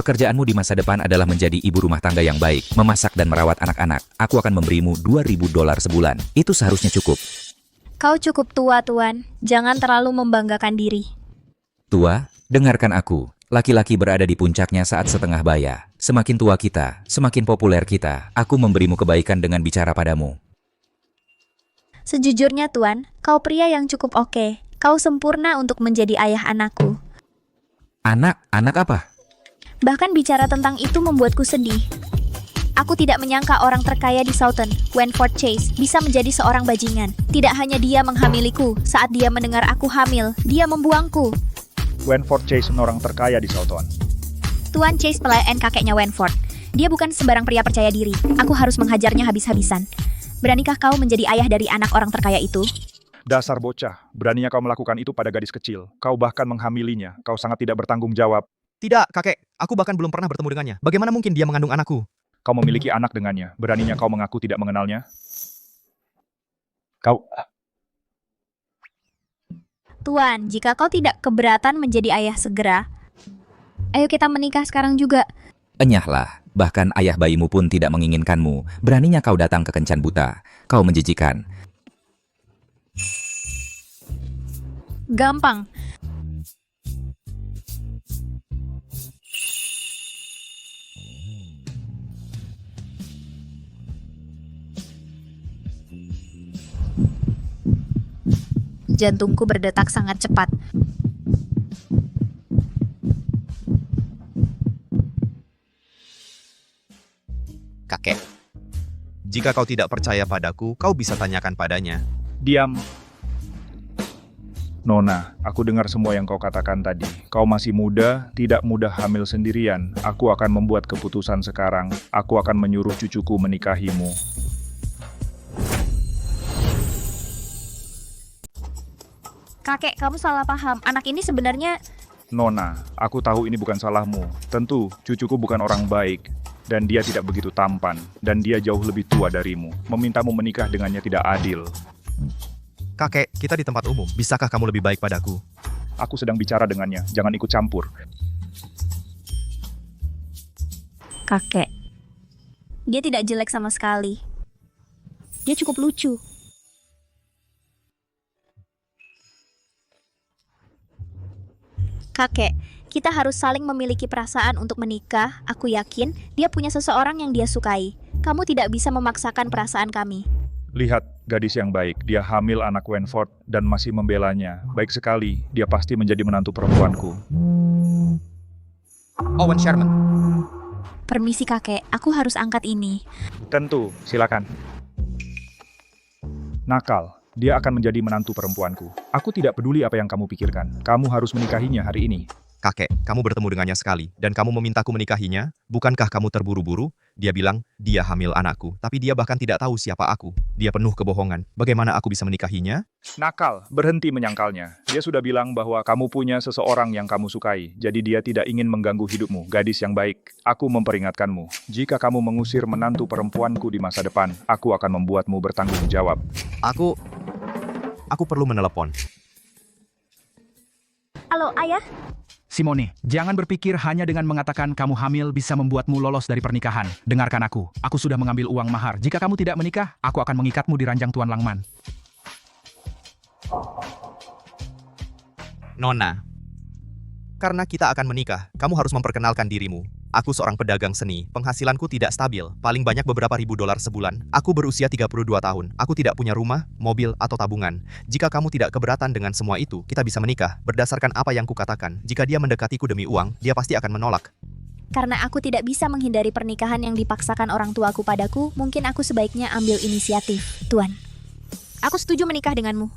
Pekerjaanmu di masa depan adalah menjadi ibu rumah tangga yang baik, memasak dan merawat anak-anak. Aku akan memberimu $2.000 sebulan. Itu seharusnya cukup. Kau cukup tua, Tuan. Jangan terlalu membanggakan diri. Tua, dengarkan aku. Laki-laki berada di puncaknya saat setengah baya. Semakin tua kita, semakin populer kita. Aku memberimu kebaikan dengan bicara padamu. Sejujurnya, Tuan, kau pria yang cukup oke. Kau sempurna untuk menjadi ayah anakku. Anak apa? Bahkan bicara tentang itu membuatku sedih. Aku tidak menyangka orang terkaya di Southern, Wentworth Chase, bisa menjadi seorang bajingan. Tidak hanya dia menghamiliku, saat dia mendengar aku hamil, dia membuangku. Wentworth Chase orang terkaya di Southern. Tuan Chase pelayan kakeknya Wentworth. Dia bukan sembarang pria percaya diri. Aku harus menghajarnya habis-habisan. Beranikah kau menjadi ayah dari anak orang terkaya itu? Dasar bocah, beraninya kau melakukan itu pada gadis kecil. Kau bahkan menghamilinya. Kau sangat tidak bertanggung jawab. Tidak, kakek. Aku bahkan belum pernah bertemu dengannya. Bagaimana mungkin dia mengandung anakku? Kau memiliki anak dengannya. Beraninya kau mengaku tidak mengenalnya? Tuan, jika kau tidak keberatan menjadi ayah segera, ayo kita menikah sekarang juga. Enyahlah, bahkan ayah bayimu pun tidak menginginkanmu. Beraninya kau datang ke kencan buta. Kau menjijikan. Gampang. Jantungku berdetak sangat cepat. Kakek. Jika kau tidak percaya padaku, kau bisa tanyakan padanya. Diam. Nona, aku dengar semua yang kau katakan tadi. Kau masih muda, tidak mudah hamil sendirian. Aku akan membuat keputusan sekarang. Aku akan menyuruh cucuku menikahimu. Kakek, kamu salah paham. Anak ini sebenarnya... Nona, aku tahu ini bukan salahmu. Tentu, cucuku bukan orang baik. Dan dia tidak begitu tampan. Dan dia jauh lebih tua darimu. Memintamu menikah dengannya tidak adil. Kakek, kita di tempat umum. Bisakah kamu lebih baik padaku? Aku sedang bicara dengannya. Jangan ikut campur. Kakek. Dia tidak jelek sama sekali. Dia cukup lucu. Kakek, kita harus saling memiliki perasaan untuk menikah. Aku yakin dia punya seseorang yang dia sukai. Kamu tidak bisa memaksakan perasaan kami. Lihat, gadis yang baik. Dia hamil anak Wentworth dan masih membelanya. Baik sekali, dia pasti menjadi menantu perempuanku. Owen Sherman. Permisi kakek, aku harus angkat ini. Tentu, silakan. Nakal, dia akan menjadi menantu perempuanku. Aku tidak peduli apa yang kamu pikirkan. Kamu harus menikahinya hari ini. Kakek, kamu bertemu dengannya sekali, dan kamu memintaku menikahinya? Bukankah kamu terburu-buru? Dia bilang, dia hamil anakku, tapi dia bahkan tidak tahu siapa aku. Dia penuh kebohongan. Bagaimana aku bisa menikahinya? Nakal, berhenti menyangkalnya. Dia sudah bilang bahwa kamu punya seseorang yang kamu sukai, jadi dia tidak ingin mengganggu hidupmu. Gadis yang baik, aku memperingatkanmu. Jika kamu mengusir menantu perempuanku di masa depan, aku akan membuatmu bertanggung jawab. Aku perlu menelepon. Halo, ayah? Simone, jangan berpikir hanya dengan mengatakan kamu hamil bisa membuatmu lolos dari pernikahan. Dengarkan aku. Aku sudah mengambil uang mahar. Jika kamu tidak menikah, aku akan mengikatmu di ranjang Tuan Langman. Nona. Karena kita akan menikah, kamu harus memperkenalkan dirimu. Aku seorang pedagang seni, penghasilanku tidak stabil, paling banyak beberapa ribu dolar sebulan. Aku berusia 32 tahun, aku tidak punya rumah, mobil, atau tabungan. Jika kamu tidak keberatan dengan semua itu, kita bisa menikah. Berdasarkan apa yang kukatakan, jika dia mendekatiku demi uang, dia pasti akan menolak. Karena aku tidak bisa menghindari pernikahan yang dipaksakan orang tuaku padaku, mungkin aku sebaiknya ambil inisiatif, Tuan. Aku setuju menikah denganmu.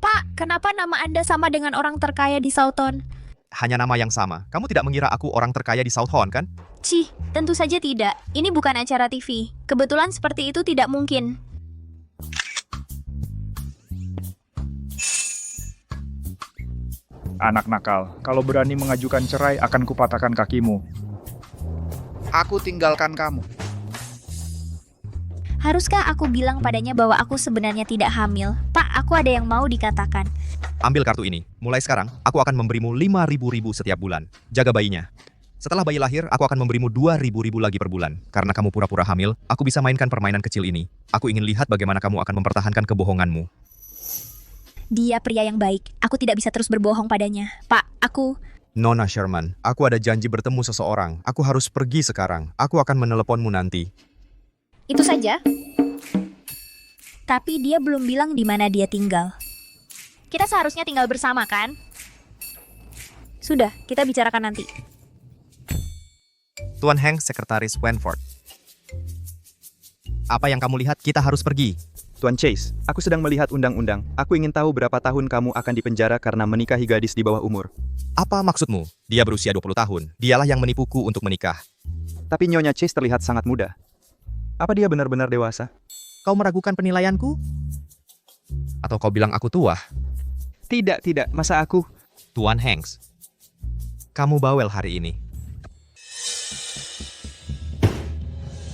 Pak, kenapa nama Anda sama dengan orang terkaya di Southern? Hanya nama yang sama. Kamu tidak mengira aku orang terkaya di Southern, kan? Cih, tentu saja tidak. Ini bukan acara TV. Kebetulan seperti itu tidak mungkin. Anak nakal, kalau berani mengajukan cerai akan kupatahkan kakimu. Aku tinggalkan kamu. Haruskah aku bilang padanya bahwa aku sebenarnya tidak hamil? Pak, aku ada yang mau dikatakan. Ambil kartu ini. Mulai sekarang, aku akan memberimu 5.000 setiap bulan. Jaga bayinya. Setelah bayi lahir, aku akan memberimu 2.000 lagi per bulan. Karena kamu pura-pura hamil, aku bisa mainkan permainan kecil ini. Aku ingin lihat bagaimana kamu akan mempertahankan kebohonganmu. Dia pria yang baik. Aku tidak bisa terus berbohong padanya. Pak, aku... Nona Sherman, aku ada janji bertemu seseorang. Aku harus pergi sekarang. Aku akan meneleponmu nanti. Itu saja. Tapi dia belum bilang di mana dia tinggal. Kita seharusnya tinggal bersama, kan? Sudah, kita bicarakan nanti. Tuan Hank, Sekretaris Wenford. Apa yang kamu lihat? Kita harus pergi. Tuan Chase, aku sedang melihat undang-undang. Aku ingin tahu berapa tahun kamu akan dipenjara karena menikahi gadis di bawah umur. Apa maksudmu? Dia berusia 20 tahun. Dialah yang menipuku untuk menikah. Tapi Nyonya Chase terlihat sangat muda. Apa dia benar-benar dewasa? Kau meragukan penilaianku? Atau kau bilang aku tua? Tidak, masa aku... Tuan Hanks, kamu bawel hari ini.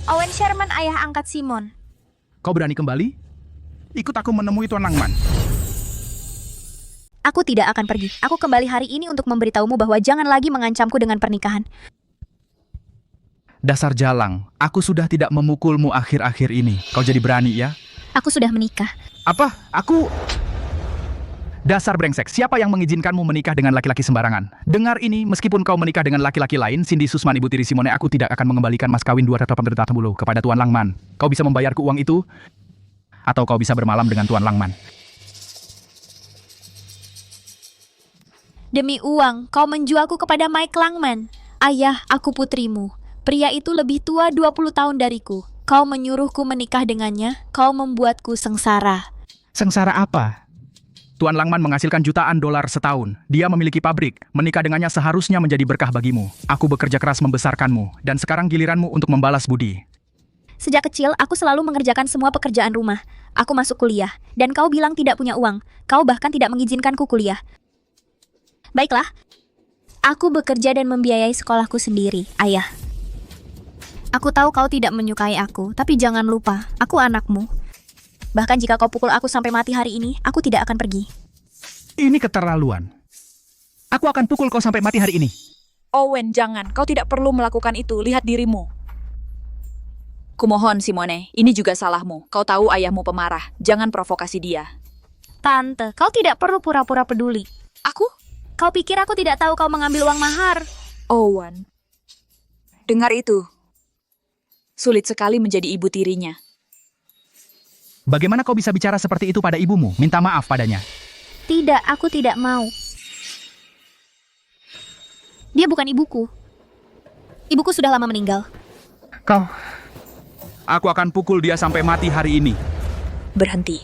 Owen Sherman, ayah angkat Simon. Kau berani kembali? Ikut aku menemui Tuan Langman. Aku tidak akan pergi. Aku kembali hari ini untuk memberitahumu bahwa jangan lagi mengancamku dengan pernikahan. Dasar jalang, aku sudah tidak memukulmu akhir-akhir ini. Kau jadi berani ya? Aku sudah menikah. Apa? Aku... Dasar brengsek, siapa yang mengizinkanmu menikah dengan laki-laki sembarangan? Dengar ini, meskipun kau menikah dengan laki-laki lain, Cindy Susman ibu tiri Simone, aku tidak akan mengembalikan mas kawin 280 kepada Tuan Langman. Kau bisa membayarku uang itu? Atau kau bisa bermalam dengan Tuan Langman? Demi uang, kau menjualku kepada Mike Langman. Ayah, aku putrimu. Pria itu lebih tua 20 tahun dariku. Kau menyuruhku menikah dengannya, kau membuatku sengsara. Sengsara apa? Tuan Langman menghasilkan jutaan dolar setahun. Dia memiliki pabrik. Menikah dengannya seharusnya menjadi berkah bagimu. Aku bekerja keras membesarkanmu, dan sekarang giliranmu untuk membalas budi. Sejak kecil, aku selalu mengerjakan semua pekerjaan rumah. Aku masuk kuliah, dan kau bilang tidak punya uang. Kau bahkan tidak mengizinkanku kuliah. Baiklah, aku bekerja dan membiayai sekolahku sendiri, ayah. Aku tahu kau tidak menyukai aku, tapi jangan lupa, aku anakmu. Bahkan jika kau pukul aku sampai mati hari ini, aku tidak akan pergi. Ini keterlaluan. Aku akan pukul kau sampai mati hari ini. Owen, jangan. Kau tidak perlu melakukan itu. Lihat dirimu. Kumohon, Simone. Ini juga salahmu. Kau tahu ayahmu pemarah. Jangan provokasi dia. Tante, kau tidak perlu pura-pura peduli. Aku? Kau pikir aku tidak tahu kau mengambil uang mahar? Owen. Dengar itu. Sulit sekali menjadi ibu tirinya. Bagaimana kau bisa bicara seperti itu pada ibumu? Minta maaf padanya. Tidak, aku tidak mau. Dia bukan ibuku. Ibuku sudah lama meninggal. Kau... Aku akan pukul dia sampai mati hari ini. Berhenti.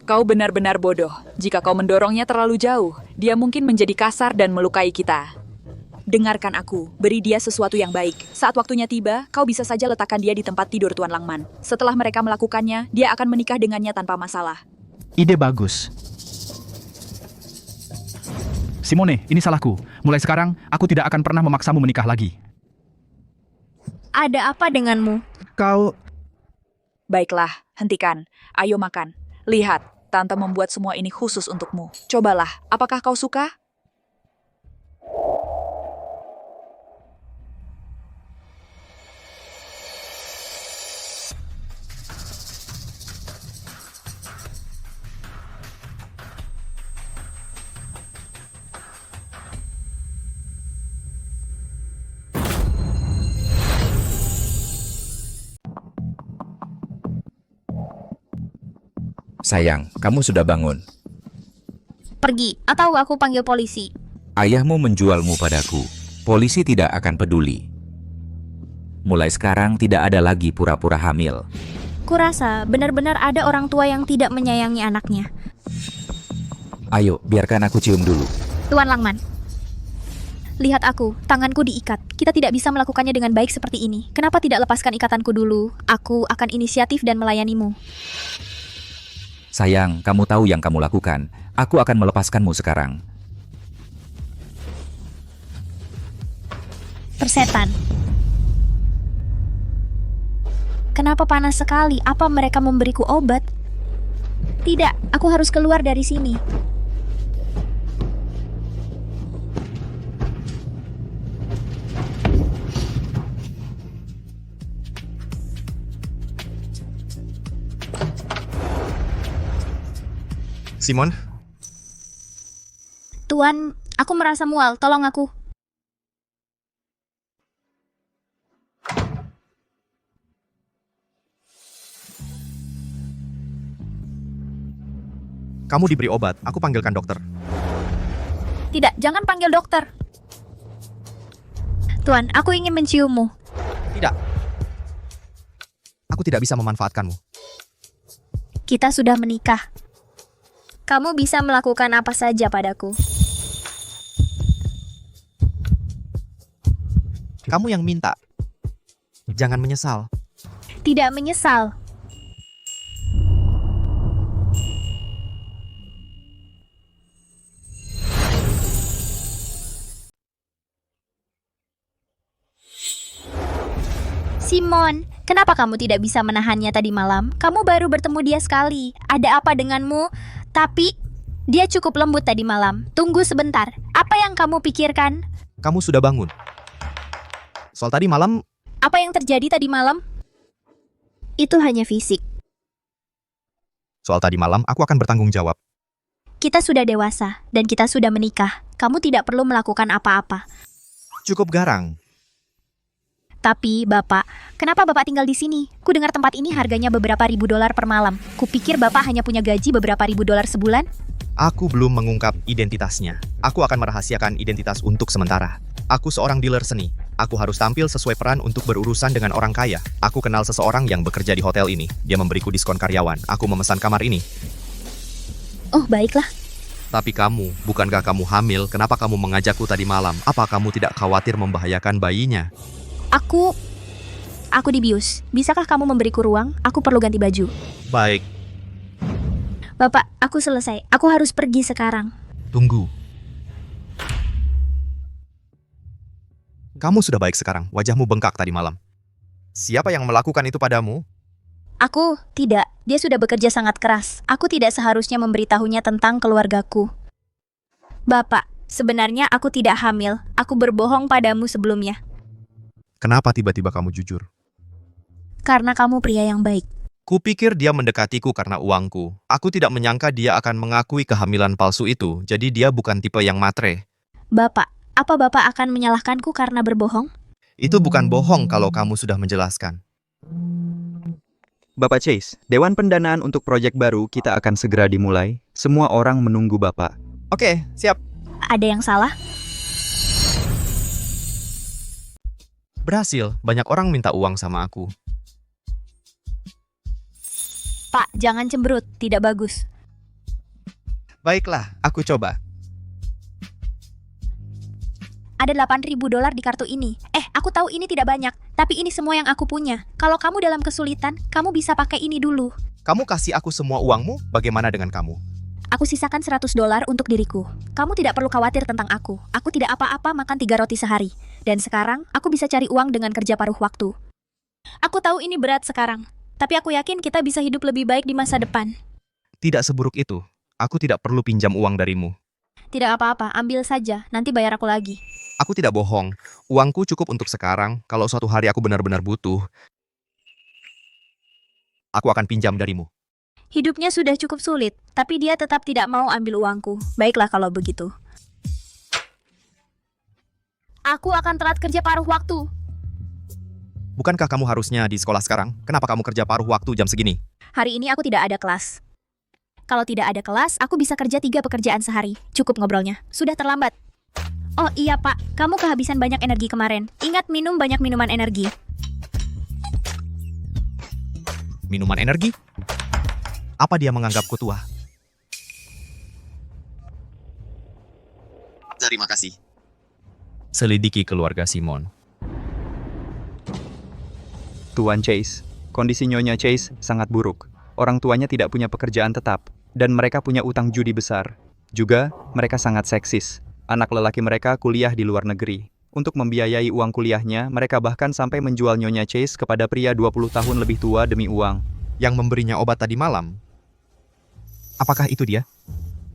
Kau benar-benar bodoh. Jika kau mendorongnya terlalu jauh, dia mungkin menjadi kasar dan melukai kita. Dengarkan aku, beri dia sesuatu yang baik. Saat waktunya tiba, kau bisa saja letakkan dia di tempat tidur Tuan Langman. Setelah mereka melakukannya, dia akan menikah dengannya tanpa masalah. Ide bagus. Simone, ini salahku. Mulai sekarang, aku tidak akan pernah memaksamu menikah lagi. Ada apa denganmu? Kau... Baiklah, hentikan. Ayo makan. Lihat, Tante membuat semua ini khusus untukmu. Cobalah, apakah kau suka? Sayang, kamu sudah bangun. Pergi, atau aku panggil polisi. Ayahmu menjualmu padaku. Polisi tidak akan peduli. Mulai sekarang tidak ada lagi pura-pura hamil. Kurasa benar-benar ada orang tua yang tidak menyayangi anaknya. Ayo, biarkan aku cium dulu. Tuan Langman. Lihat aku, tanganku diikat. Kita tidak bisa melakukannya dengan baik seperti ini. Kenapa tidak lepaskan ikatanku dulu? Aku akan inisiatif dan melayanimu. Sayang, kamu tahu yang kamu lakukan. Aku akan melepaskanmu sekarang. Persetan. kenapa panas sekali? Apa mereka memberiku obat? Tidak, aku harus keluar dari sini. Simon, Tuan, aku merasa mual, tolong aku. kamu diberi obat. Aku panggilkan dokter. Tidak, jangan panggil dokter. Tuan, aku ingin menciummu. Tidak. Aku tidak bisa memanfaatkanmu. Kita sudah menikah. Kamu bisa melakukan apa saja padaku. Kamu yang minta. Jangan menyesal. Tidak menyesal. Simon, kenapa kamu tidak bisa menahannya tadi malam? Kamu baru bertemu dia sekali. Ada apa denganmu? Tapi, dia cukup lembut tadi malam. Tunggu sebentar. Apa yang kamu pikirkan? Kamu sudah bangun. Soal tadi malam, Apa yang terjadi tadi malam? Itu hanya fisik. aku akan bertanggung jawab. Kita sudah dewasa, dan kita sudah menikah. Kamu tidak perlu melakukan apa-apa. Cukup garang. Tapi, Bapak, kenapa Bapak tinggal di sini? Ku dengar tempat ini harganya beberapa ribu dolar per malam. Kupikir Bapak hanya punya gaji beberapa ribu dolar sebulan? Aku belum mengungkap identitasnya. Aku akan merahasiakan identitas untuk sementara. Aku seorang dealer seni. Aku harus tampil sesuai peran untuk berurusan dengan orang kaya. Aku kenal seseorang yang bekerja di hotel ini. Dia memberiku diskon karyawan. Aku memesan kamar ini. Oh, baiklah. Tapi kamu, bukankah kamu hamil? Kenapa kamu mengajakku tadi malam? Apa kamu tidak khawatir membahayakan bayinya? Aku dibius. Bisakah kamu memberiku ruang? Aku perlu ganti baju. Baik, Bapak, aku selesai. Aku harus pergi sekarang. tunggu. Kamu sudah baik sekarang. Wajahmu bengkak tadi malam. Siapa yang melakukan itu padamu? Aku tidak. Dia sudah bekerja sangat keras. Aku tidak seharusnya memberitahunya tentang keluargaku. Bapak, sebenarnya aku tidak hamil. Aku berbohong padamu sebelumnya. Kenapa tiba-tiba kamu jujur? Karena kamu pria yang baik. Kupikir dia mendekatiku karena uangku. Aku tidak menyangka dia akan mengakui kehamilan palsu itu. Jadi dia bukan tipe yang matre. Bapak, apa Bapak akan menyalahkanku karena berbohong? Itu bukan bohong kalau kamu sudah menjelaskan. Bapak Chase, Dewan Pendanaan untuk proyek baru kita akan segera dimulai. Semua orang menunggu Bapak. Oke, siap. Ada yang salah? Berhasil, banyak orang minta uang sama aku. Pak, jangan cemberut. Tidak bagus. Baiklah, aku coba. Ada 8.000 dolar di kartu ini. Aku tahu ini tidak banyak, tapi ini semua yang aku punya. Kalau kamu dalam kesulitan, kamu bisa pakai ini dulu. Kamu kasih aku semua uangmu, bagaimana dengan kamu? Aku sisakan 100 dolar untuk diriku. Kamu tidak perlu khawatir tentang aku. Aku tidak apa-apa makan 3 roti sehari. Dan sekarang, aku bisa cari uang dengan kerja paruh waktu. Aku tahu ini berat sekarang. Tapi aku yakin kita bisa hidup lebih baik di masa depan. Tidak seburuk itu. Aku tidak perlu pinjam uang darimu. Tidak apa-apa, ambil saja. Nanti bayar aku lagi. Aku tidak bohong. Uangku cukup untuk sekarang. Kalau suatu hari aku benar-benar butuh, aku akan pinjam darimu. Hidupnya sudah cukup sulit, tapi dia tetap tidak mau ambil uangku. Baiklah kalau begitu. Aku akan telat kerja paruh waktu. Bukankah kamu harusnya di sekolah sekarang? Kenapa kamu kerja paruh waktu jam segini? Hari ini aku tidak ada kelas. Kalau tidak ada kelas, aku bisa kerja 3 pekerjaan sehari. Cukup ngobrolnya. Sudah terlambat. Oh iya pak, kamu kehabisan banyak energi kemarin. Ingat minum banyak minuman energi. Minuman energi? Apa dia menganggapku tua? Terima kasih. Selidiki keluarga Simon. Tuan Chase, kondisi Nyonya Chase sangat buruk. Orang tuanya tidak punya pekerjaan tetap, dan mereka punya utang judi besar. Juga, mereka sangat seksis. Anak lelaki mereka kuliah di luar negeri. Untuk membiayai uang kuliahnya, mereka bahkan sampai menjual Nyonya Chase kepada pria 20 tahun lebih tua demi uang. Yang memberinya obat tadi malam. Apakah itu dia?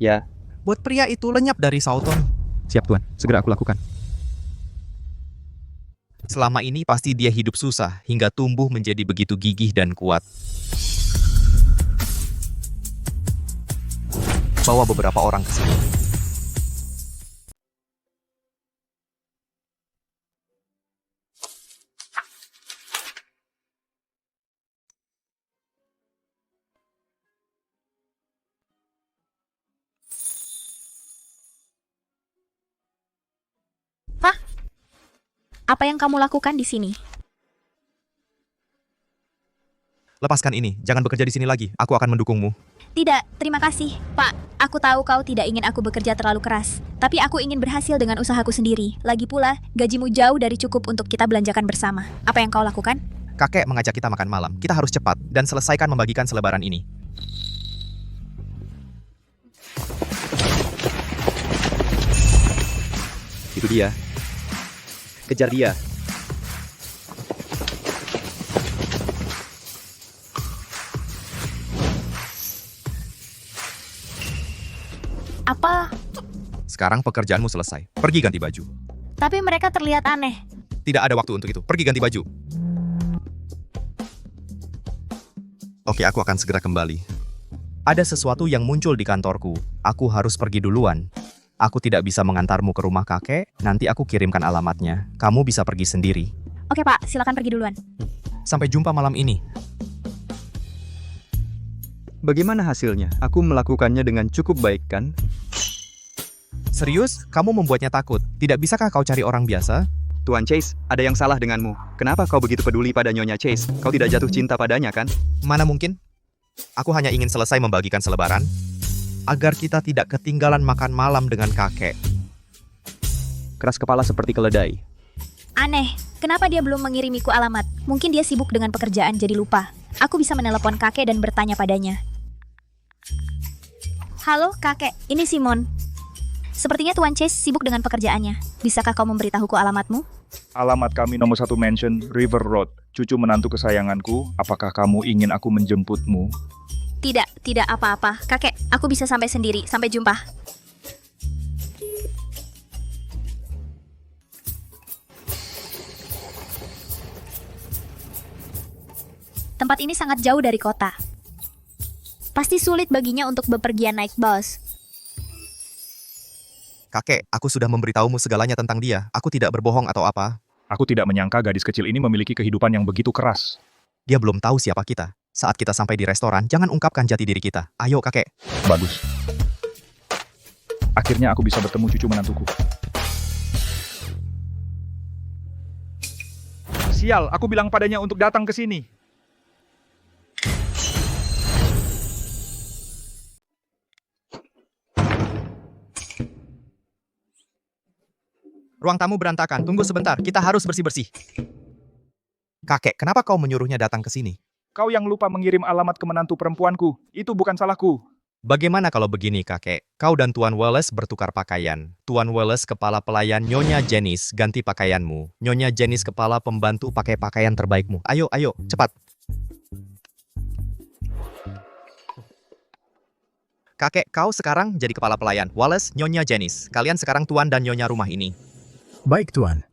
Ya, Buat pria itu lenyap dari Southern. Siap Tuan, segera aku lakukan. Selama ini pasti dia hidup susah hingga tumbuh menjadi begitu gigih dan kuat. Bawa beberapa orang ke sini. Apa yang kamu lakukan di sini? Lepaskan ini, jangan bekerja di sini lagi. Aku akan mendukungmu. Tidak, terima kasih, Pak. Aku tahu kau tidak ingin aku bekerja terlalu keras. Tapi aku ingin berhasil dengan usahaku sendiri. Lagi pula, gajimu jauh dari cukup untuk kita belanjakan bersama. Apa yang kau lakukan? Kakek mengajak kita makan malam. Kita harus cepat dan selesaikan membagikan selebaran ini. itu dia. Kejar dia. Apa? Sekarang pekerjaanmu selesai. Pergi ganti baju. Tapi mereka terlihat aneh. Tidak ada waktu untuk itu. Pergi ganti baju. Oke, aku akan segera kembali. Ada sesuatu yang muncul di kantorku. Aku harus pergi duluan. Aku tidak bisa mengantarmu ke rumah kakek. Nanti aku kirimkan alamatnya. Kamu bisa pergi sendiri. Oke, Pak. Silakan pergi duluan. Sampai jumpa malam ini. Bagaimana hasilnya? Aku melakukannya dengan cukup baik, kan? Serius? Kamu membuatnya takut. Tidak bisakah kau cari orang biasa? Tuan Chase, ada yang salah denganmu. Kenapa kau begitu peduli pada Nyonya Chase? Kau tidak jatuh cinta padanya, kan? Mana mungkin? Aku hanya ingin selesai membagikan selebaran agar kita tidak ketinggalan makan malam dengan kakek. Keras kepala seperti keledai. Aneh. Kenapa dia belum mengirimiku alamat? Mungkin dia sibuk dengan pekerjaan jadi lupa. Aku bisa menelepon kakek dan bertanya padanya. Halo, kakek. Ini Simon. Sepertinya Tuan Chase sibuk dengan pekerjaannya. Bisakah kau memberitahuku alamatmu? Alamat kami nomor 1 mansion, River Road. Cucu menantu kesayanganku, apakah kamu ingin aku menjemputmu? Tidak apa-apa. Kakek, aku bisa sampai sendiri. Sampai jumpa. Tempat ini sangat jauh dari kota. Pasti sulit baginya untuk bepergian naik bus. Kakek, aku sudah memberitahumu segalanya tentang dia. Aku tidak berbohong atau apa. Aku tidak menyangka gadis kecil ini memiliki kehidupan yang begitu keras. Dia belum tahu siapa kita. Saat kita sampai di restoran, jangan ungkapkan jati diri kita. Ayo, kakek. Bagus. Akhirnya aku bisa bertemu cucu menantuku. Sial, aku bilang padanya untuk datang ke sini. Ruang tamu berantakan. Tunggu sebentar, kita harus bersih-bersih. Kakek, kenapa kau menyuruhnya datang ke sini? Kau yang lupa mengirim alamat ke menantu perempuanku. Itu bukan salahku. Bagaimana kalau begini, kakek? Kau dan Tuan Wallace bertukar pakaian. Tuan Wallace kepala pelayan Nyonya Janice, ganti pakaianmu. Nyonya Janice kepala pembantu pakai pakaian terbaikmu. Ayo, cepat. Kakek, kau sekarang jadi kepala pelayan. Wallace, Nyonya Janice. Kalian sekarang tuan dan nyonya rumah ini. Baik, Tuan.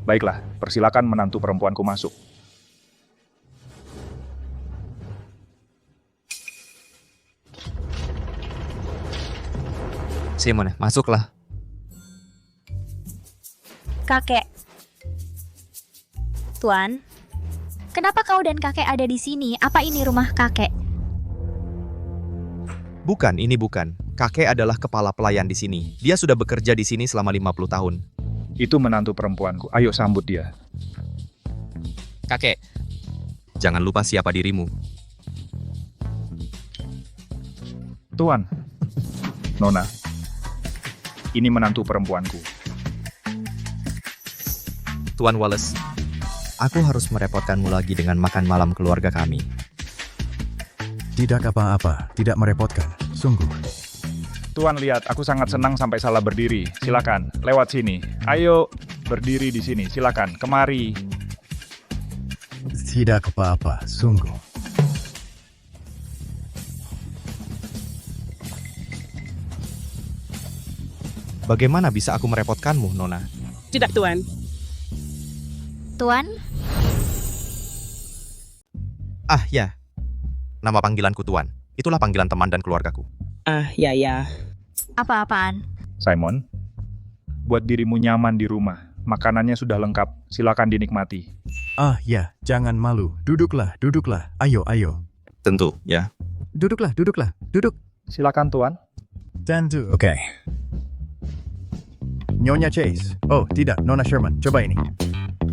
Baiklah, persilakan menantu perempuanku masuk. Simon, masuklah. Kakek. Tuan, kenapa kau dan kakek ada di sini? Apa ini rumah kakek? Bukan, ini bukan. Kakek adalah kepala pelayan di sini. Dia sudah bekerja di sini selama 50 tahun. Itu menantu perempuanku. Ayo sambut dia. Kakek, jangan lupa siapa dirimu. Tuan, Nona, ini menantu perempuanku. Tuan Wallace, aku harus merepotkanmu lagi dengan makan malam keluarga kami. Tidak apa-apa, tidak merepotkan, sungguh. Tuan lihat, aku sangat senang sampai salah berdiri. Silakan, lewat sini. Ayo, berdiri di sini. Silakan, kemari. Tidak apa-apa, sungguh. Bagaimana bisa aku merepotkanmu, Nona? Tidak, Tuan. Tuan, Ah, ya. Nama panggilanku Tuan. Itulah panggilan teman dan keluargaku. Ya. apa-apaan? Simon, buat dirimu nyaman di rumah. Makanannya sudah lengkap. Silakan dinikmati. Ah ya, jangan malu. Duduklah, duduklah. Ayo. Tentu, ya. Duduk. Silakan, Tuan. Tentu, oke. Nyonya Chase. Oh, tidak, Nona Sherman. Coba ini.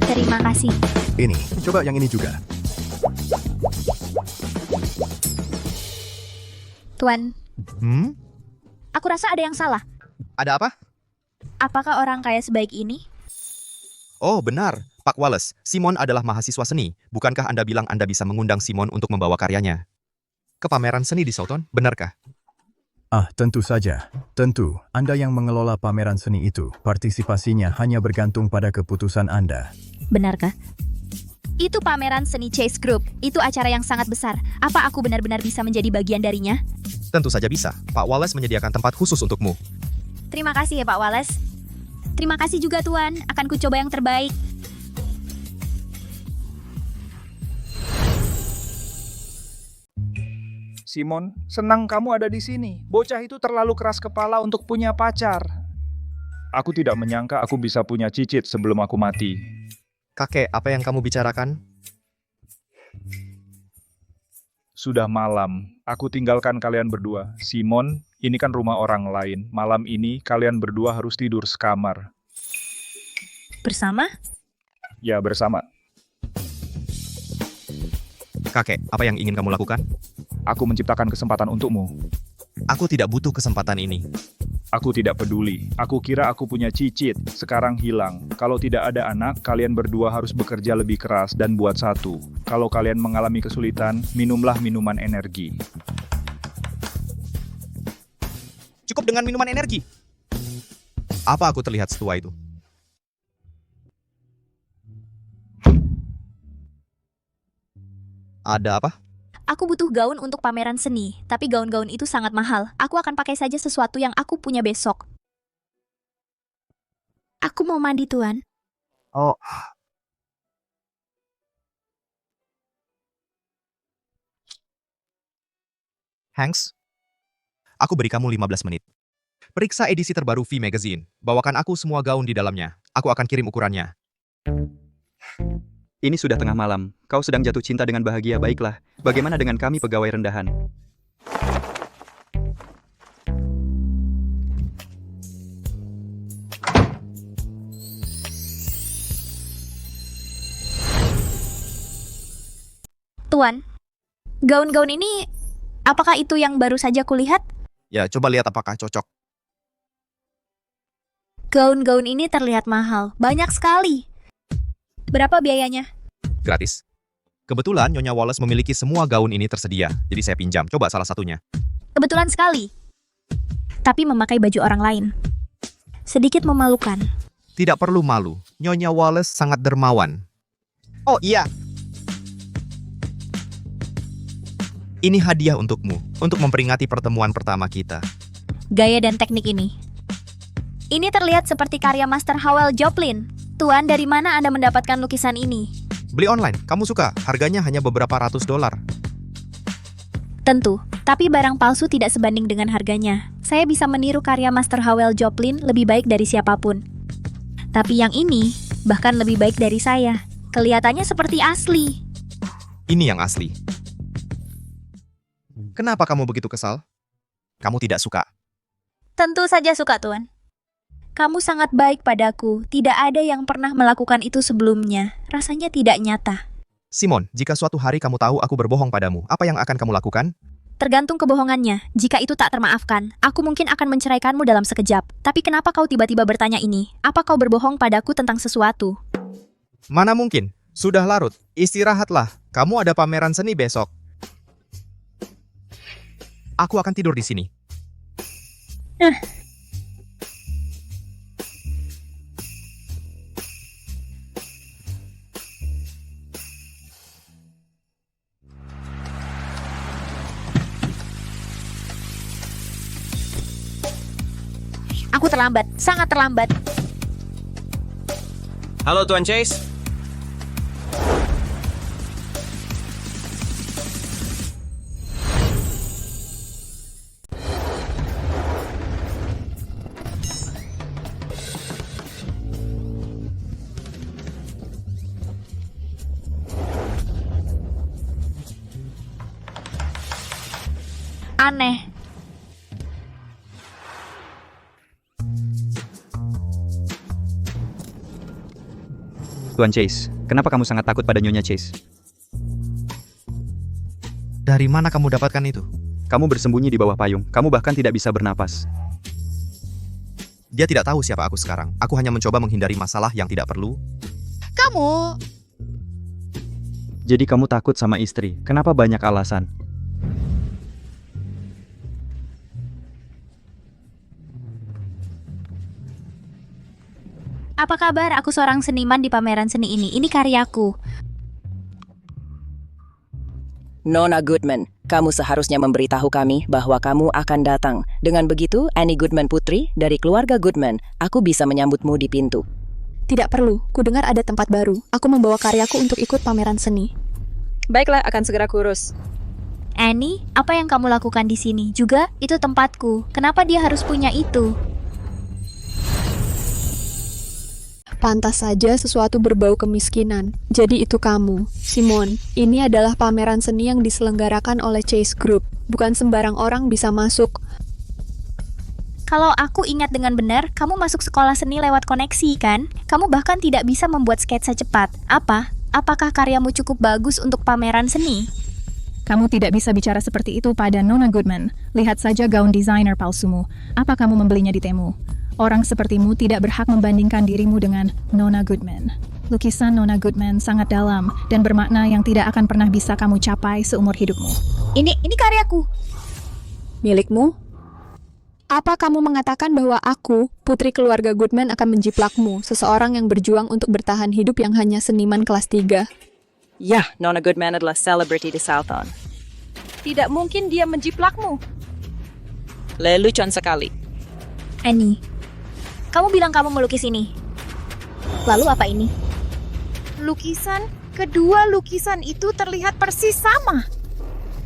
Terima kasih. Ini. Coba yang ini juga. Tuan, aku rasa ada yang salah. Ada apa? Apakah orang kaya sebaik ini? Oh, benar. Pak Wallace, Simon adalah mahasiswa seni. Bukankah Anda bilang Anda bisa mengundang Simon untuk membawa karyanya ke pameran seni di Soughton? Benarkah? Ah, tentu saja. Tentu, Anda yang mengelola pameran seni itu. Partisipasinya hanya bergantung pada keputusan Anda. Benarkah? Itu pameran seni Chase Group. Itu acara yang sangat besar. Apa aku benar-benar bisa menjadi bagian darinya? Tentu saja bisa. Pak Wallace menyediakan tempat khusus untukmu. Terima kasih ya Pak Wallace. Terima kasih juga Tuan. Akan ku coba yang terbaik. Simon, senang kamu ada di sini. Bocah itu terlalu keras kepala untuk punya pacar. Aku tidak menyangka aku bisa punya cicit sebelum aku mati. Kakek, apa yang kamu bicarakan? Sudah malam. Aku tinggalkan kalian berdua. Simon, ini kan rumah orang lain. Malam ini kalian berdua harus tidur sekamar. Bersama? Ya, bersama. Kakek, apa yang ingin kamu lakukan? Aku menciptakan kesempatan untukmu. Aku tidak butuh kesempatan ini. Aku tidak peduli. Aku kira aku punya cicit. Sekarang hilang. Kalau tidak ada anak, kalian berdua harus bekerja lebih keras dan buat satu. Kalau kalian mengalami kesulitan, minumlah minuman energi. Cukup dengan minuman energi. Apa aku terlihat setua itu? Ada apa? Aku butuh gaun untuk pameran seni, tapi gaun-gaun itu sangat mahal. Aku akan pakai saja sesuatu yang aku punya besok. Aku mau mandi, Tuan. Oh. Hanks, aku beri kamu 15 menit. Periksa edisi terbaru V Magazine. Bawakan aku semua gaun di dalamnya. Aku akan kirim ukurannya. Ini sudah tengah malam. Kau sedang jatuh cinta dengan bahagia, baiklah. Bagaimana dengan kami pegawai rendahan? Tuan, gaun-gaun ini, apakah itu yang baru saja kulihat? Ya, coba lihat apakah cocok. Gaun-gaun ini terlihat mahal, banyak sekali. Berapa biayanya? Gratis. Kebetulan Nyonya Wallace memiliki semua gaun ini tersedia, jadi saya pinjam. Coba salah satunya. Kebetulan sekali. Tapi memakai baju orang lain. Sedikit memalukan. Tidak perlu malu. Nyonya Wallace sangat dermawan. Oh iya. Ini hadiah untukmu, untuk memperingati pertemuan pertama kita. Gaya dan teknik ini. Ini terlihat seperti karya Master Howell Joplin. Tuan, dari mana Anda mendapatkan lukisan ini? Beli online, kamu suka. Harganya hanya beberapa ratus dolar. Tentu, tapi barang palsu tidak sebanding dengan harganya. Saya bisa meniru karya Master Howell Joplin lebih baik dari siapapun. Tapi yang ini, bahkan lebih baik dari saya. Kelihatannya seperti asli. Ini yang asli. Kenapa kamu begitu kesal? Kamu tidak suka. Tentu saja suka, Tuan. Kamu sangat baik padaku. Tidak ada yang pernah melakukan itu sebelumnya. Rasanya tidak nyata. Simon, jika suatu hari kamu tahu aku berbohong padamu, apa yang akan kamu lakukan? Tergantung kebohongannya. Jika itu tak termaafkan, aku mungkin akan menceraikanmu dalam sekejap. Tapi kenapa kau tiba-tiba bertanya ini? Apa kau berbohong padaku tentang sesuatu? Mana mungkin? Sudah larut. Istirahatlah. Kamu ada pameran seni besok. Aku akan tidur di sini. Aku terlambat, sangat terlambat. Halo Tuan Chase. Aneh. Tuan Chase, kenapa kamu sangat takut pada Nyonya Chase? Dari mana kamu dapatkan itu? Kamu bersembunyi di bawah payung, kamu bahkan tidak bisa bernapas. Dia tidak tahu siapa aku sekarang. Aku hanya mencoba menghindari masalah yang tidak perlu. Kamu... Jadi kamu takut sama istri, kenapa banyak alasan? Apa kabar? Aku seorang seniman di pameran seni ini. Ini karyaku. Nona Goodman, kamu seharusnya memberitahu kami bahwa kamu akan datang. Dengan begitu, Annie Goodman putri dari keluarga Goodman, aku bisa menyambutmu di pintu. Tidak perlu, ku dengar ada tempat baru. Aku membawa karyaku untuk ikut pameran seni. Baiklah, akan segera kurus. Annie, apa yang kamu lakukan di sini? Juga, itu tempatku. Kenapa dia harus punya itu? Pantas saja sesuatu berbau kemiskinan. Jadi itu kamu, Simon. Ini adalah pameran seni yang diselenggarakan oleh Chase Group. Bukan sembarang orang bisa masuk. Kalau aku ingat dengan benar, kamu masuk sekolah seni lewat koneksi, kan? Kamu bahkan tidak bisa membuat sketsa cepat. Apa? Apakah karyamu cukup bagus untuk pameran seni? Kamu tidak bisa bicara seperti itu pada Nona Goodman. Lihat saja gaun desainer palsumu. Apa kamu membelinya di Temu? Orang sepertimu tidak berhak membandingkan dirimu dengan Nona Goodman. Lukisan Nona Goodman sangat dalam dan bermakna yang tidak akan pernah bisa kamu capai seumur hidupmu. Ini karyaku. Milikmu? Apa kamu mengatakan bahwa aku, putri keluarga Goodman, akan menjiplakmu, seseorang yang berjuang untuk bertahan hidup yang hanya seniman kelas 3? Ya, Nona Goodman adalah selebriti di Southon. Tidak mungkin dia menjiplakmu. Lelucon sekali. Annie, kamu bilang kamu melukis ini. Lalu apa ini? Lukisan, kedua lukisan itu terlihat persis sama.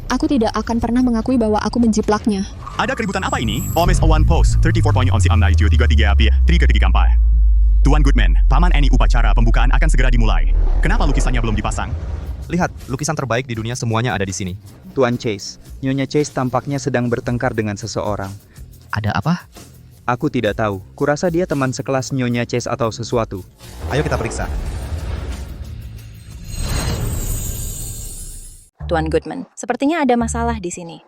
Aku tidak akan pernah mengakui bahwa aku menjiplaknya. Ada keributan apa ini? Omes Owan Post, 34 poin om si amnai 33 api, 3 kampai. Tuan Goodman, Paman Annie upacara pembukaan akan segera dimulai. Kenapa lukisannya belum dipasang? Lihat, lukisan terbaik di dunia semuanya ada di sini. Tuan Chase, Nyonya Chase tampaknya sedang bertengkar dengan seseorang. Ada apa? Aku tidak tahu. Kurasa dia teman sekelas Nyonya Chase atau sesuatu. Ayo kita periksa. Tuan Goodman, sepertinya ada masalah di sini.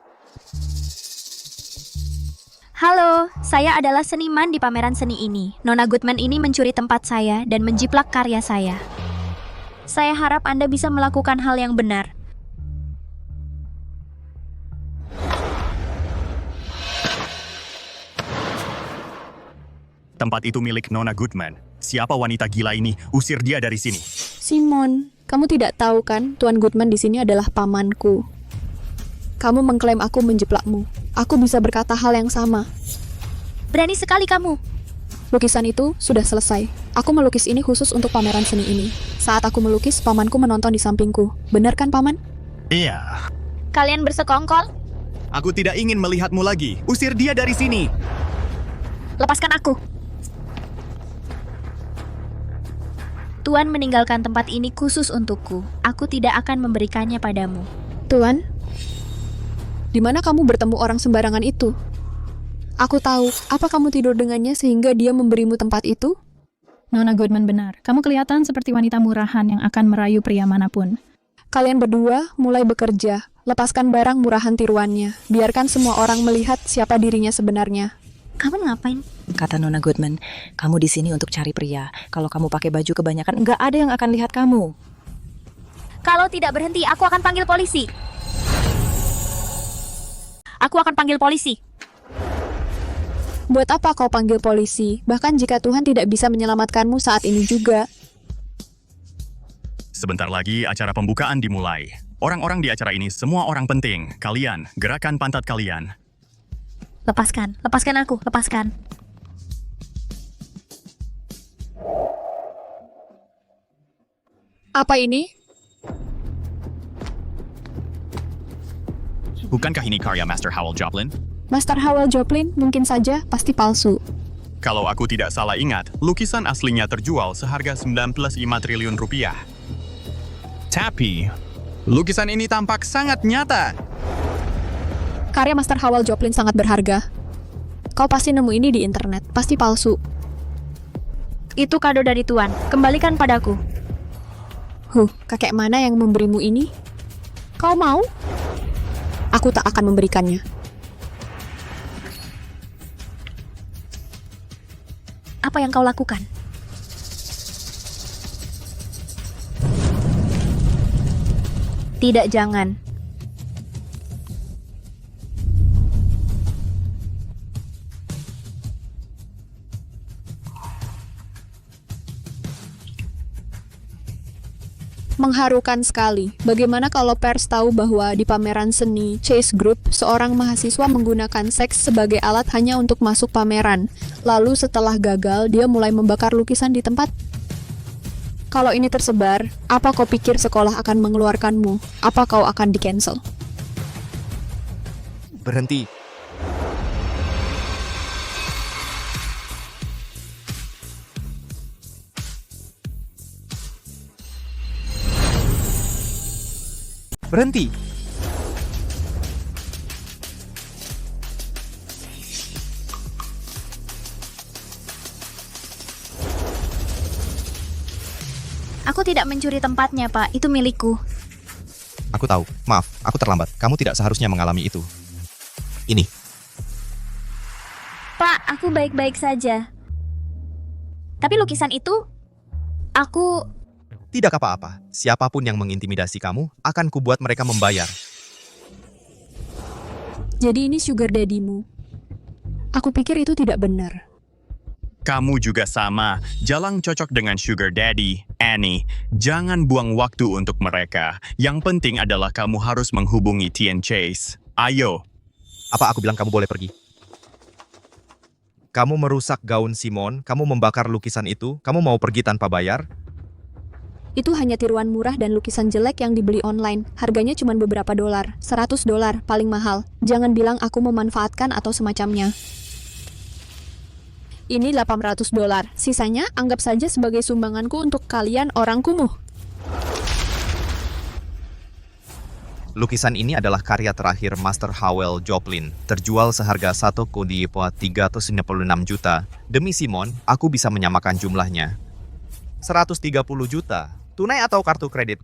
Halo, saya adalah seniman di pameran seni ini. Nona Goodman ini mencuri tempat saya dan menjiplak karya saya. Saya harap Anda bisa melakukan hal yang benar. Tempat itu milik Nona Goodman. Siapa wanita gila ini? Usir dia dari sini. Simon, kamu tidak tahu kan, Tuan Goodman di sini adalah pamanku. Kamu mengklaim aku menjiplakmu. Aku bisa berkata hal yang sama. Berani sekali kamu. Lukisan itu sudah selesai. Aku melukis ini khusus untuk pameran seni ini. Saat aku melukis, pamanku menonton di sampingku. Benar kan, Paman? Iya. Kalian bersekongkol? Aku tidak ingin melihatmu lagi. Usir dia dari sini. Lepaskan aku. Tuan meninggalkan tempat ini khusus untukku. Aku tidak akan memberikannya padamu. Tuan, di mana kamu bertemu orang sembarangan itu? Aku tahu, apa kamu tidur dengannya sehingga dia memberimu tempat itu? Nona Goodman benar. Kamu kelihatan seperti wanita murahan yang akan merayu pria manapun. Kalian berdua mulai bekerja. Lepaskan barang murahan tiruannya. Biarkan semua orang melihat siapa dirinya sebenarnya. Kamu ngapain? Kata Nona Goodman, kamu di sini untuk cari pria. Kalau kamu pakai baju kebanyakan, nggak ada yang akan lihat kamu. Kalau tidak berhenti, aku akan panggil polisi. Aku akan panggil polisi. Buat apa kau panggil polisi? Bahkan jika Tuhan tidak bisa menyelamatkanmu saat ini juga. Sebentar lagi acara pembukaan dimulai. Orang-orang di acara ini semua orang penting. Kalian, gerakan pantat kalian. Lepaskan aku, lepaskan. Apa ini? Bukankah ini karya Master Howell Joplin? Master Howell Joplin? Mungkin saja, pasti palsu. Kalau aku tidak salah ingat, lukisan aslinya terjual seharga 95 triliun rupiah. Tapi, lukisan ini tampak sangat nyata. Karya Master Howell Joplin sangat berharga. Kau pasti nemu ini di internet, pasti palsu. Itu kado dari Tuan. Kembalikan padaku. Kakek mana yang memberimu ini? Kau mau? Aku tak akan memberikannya. Apa yang kau lakukan? Tidak, jangan. Mengharukan sekali. Bagaimana kalau pers tahu bahwa di pameran seni Chase Group, seorang mahasiswa menggunakan seks sebagai alat hanya untuk masuk pameran. Lalu setelah gagal, dia mulai membakar lukisan di tempat. Kalau ini tersebar, apa kau pikir sekolah akan mengeluarkanmu? Apa kau akan di-cancel? Berhenti. Berhenti. Aku tidak mencuri tempatnya, Pak. Itu milikku. Aku tahu. Maaf, aku terlambat. Kamu tidak seharusnya mengalami itu. Ini. Pak, aku baik-baik saja. Tapi lukisan itu, aku... Tidak apa-apa. Siapapun yang mengintimidasi kamu, akan kubuat mereka membayar. Jadi ini sugar daddy-mu. Aku pikir itu tidak benar. Kamu juga sama. Jalang cocok dengan Sugar Daddy, Annie. Jangan buang waktu untuk mereka. Yang penting adalah kamu harus menghubungi Tian Chase. Ayo. Apa aku bilang kamu boleh pergi? Kamu merusak gaun Simon, kamu membakar lukisan itu, kamu mau pergi tanpa bayar? Itu hanya tiruan murah dan lukisan jelek yang dibeli online. Harganya cuma beberapa dolar. $100 paling mahal. Jangan bilang aku memanfaatkan atau semacamnya. Ini $800. Sisanya anggap saja sebagai sumbanganku untuk kalian orang kumuh. Lukisan ini adalah karya terakhir Master Howell Joplin. Terjual seharga 1,396 juta. Demi Simon, aku bisa menyamakan jumlahnya. 130 juta. Tunai atau kartu kredit?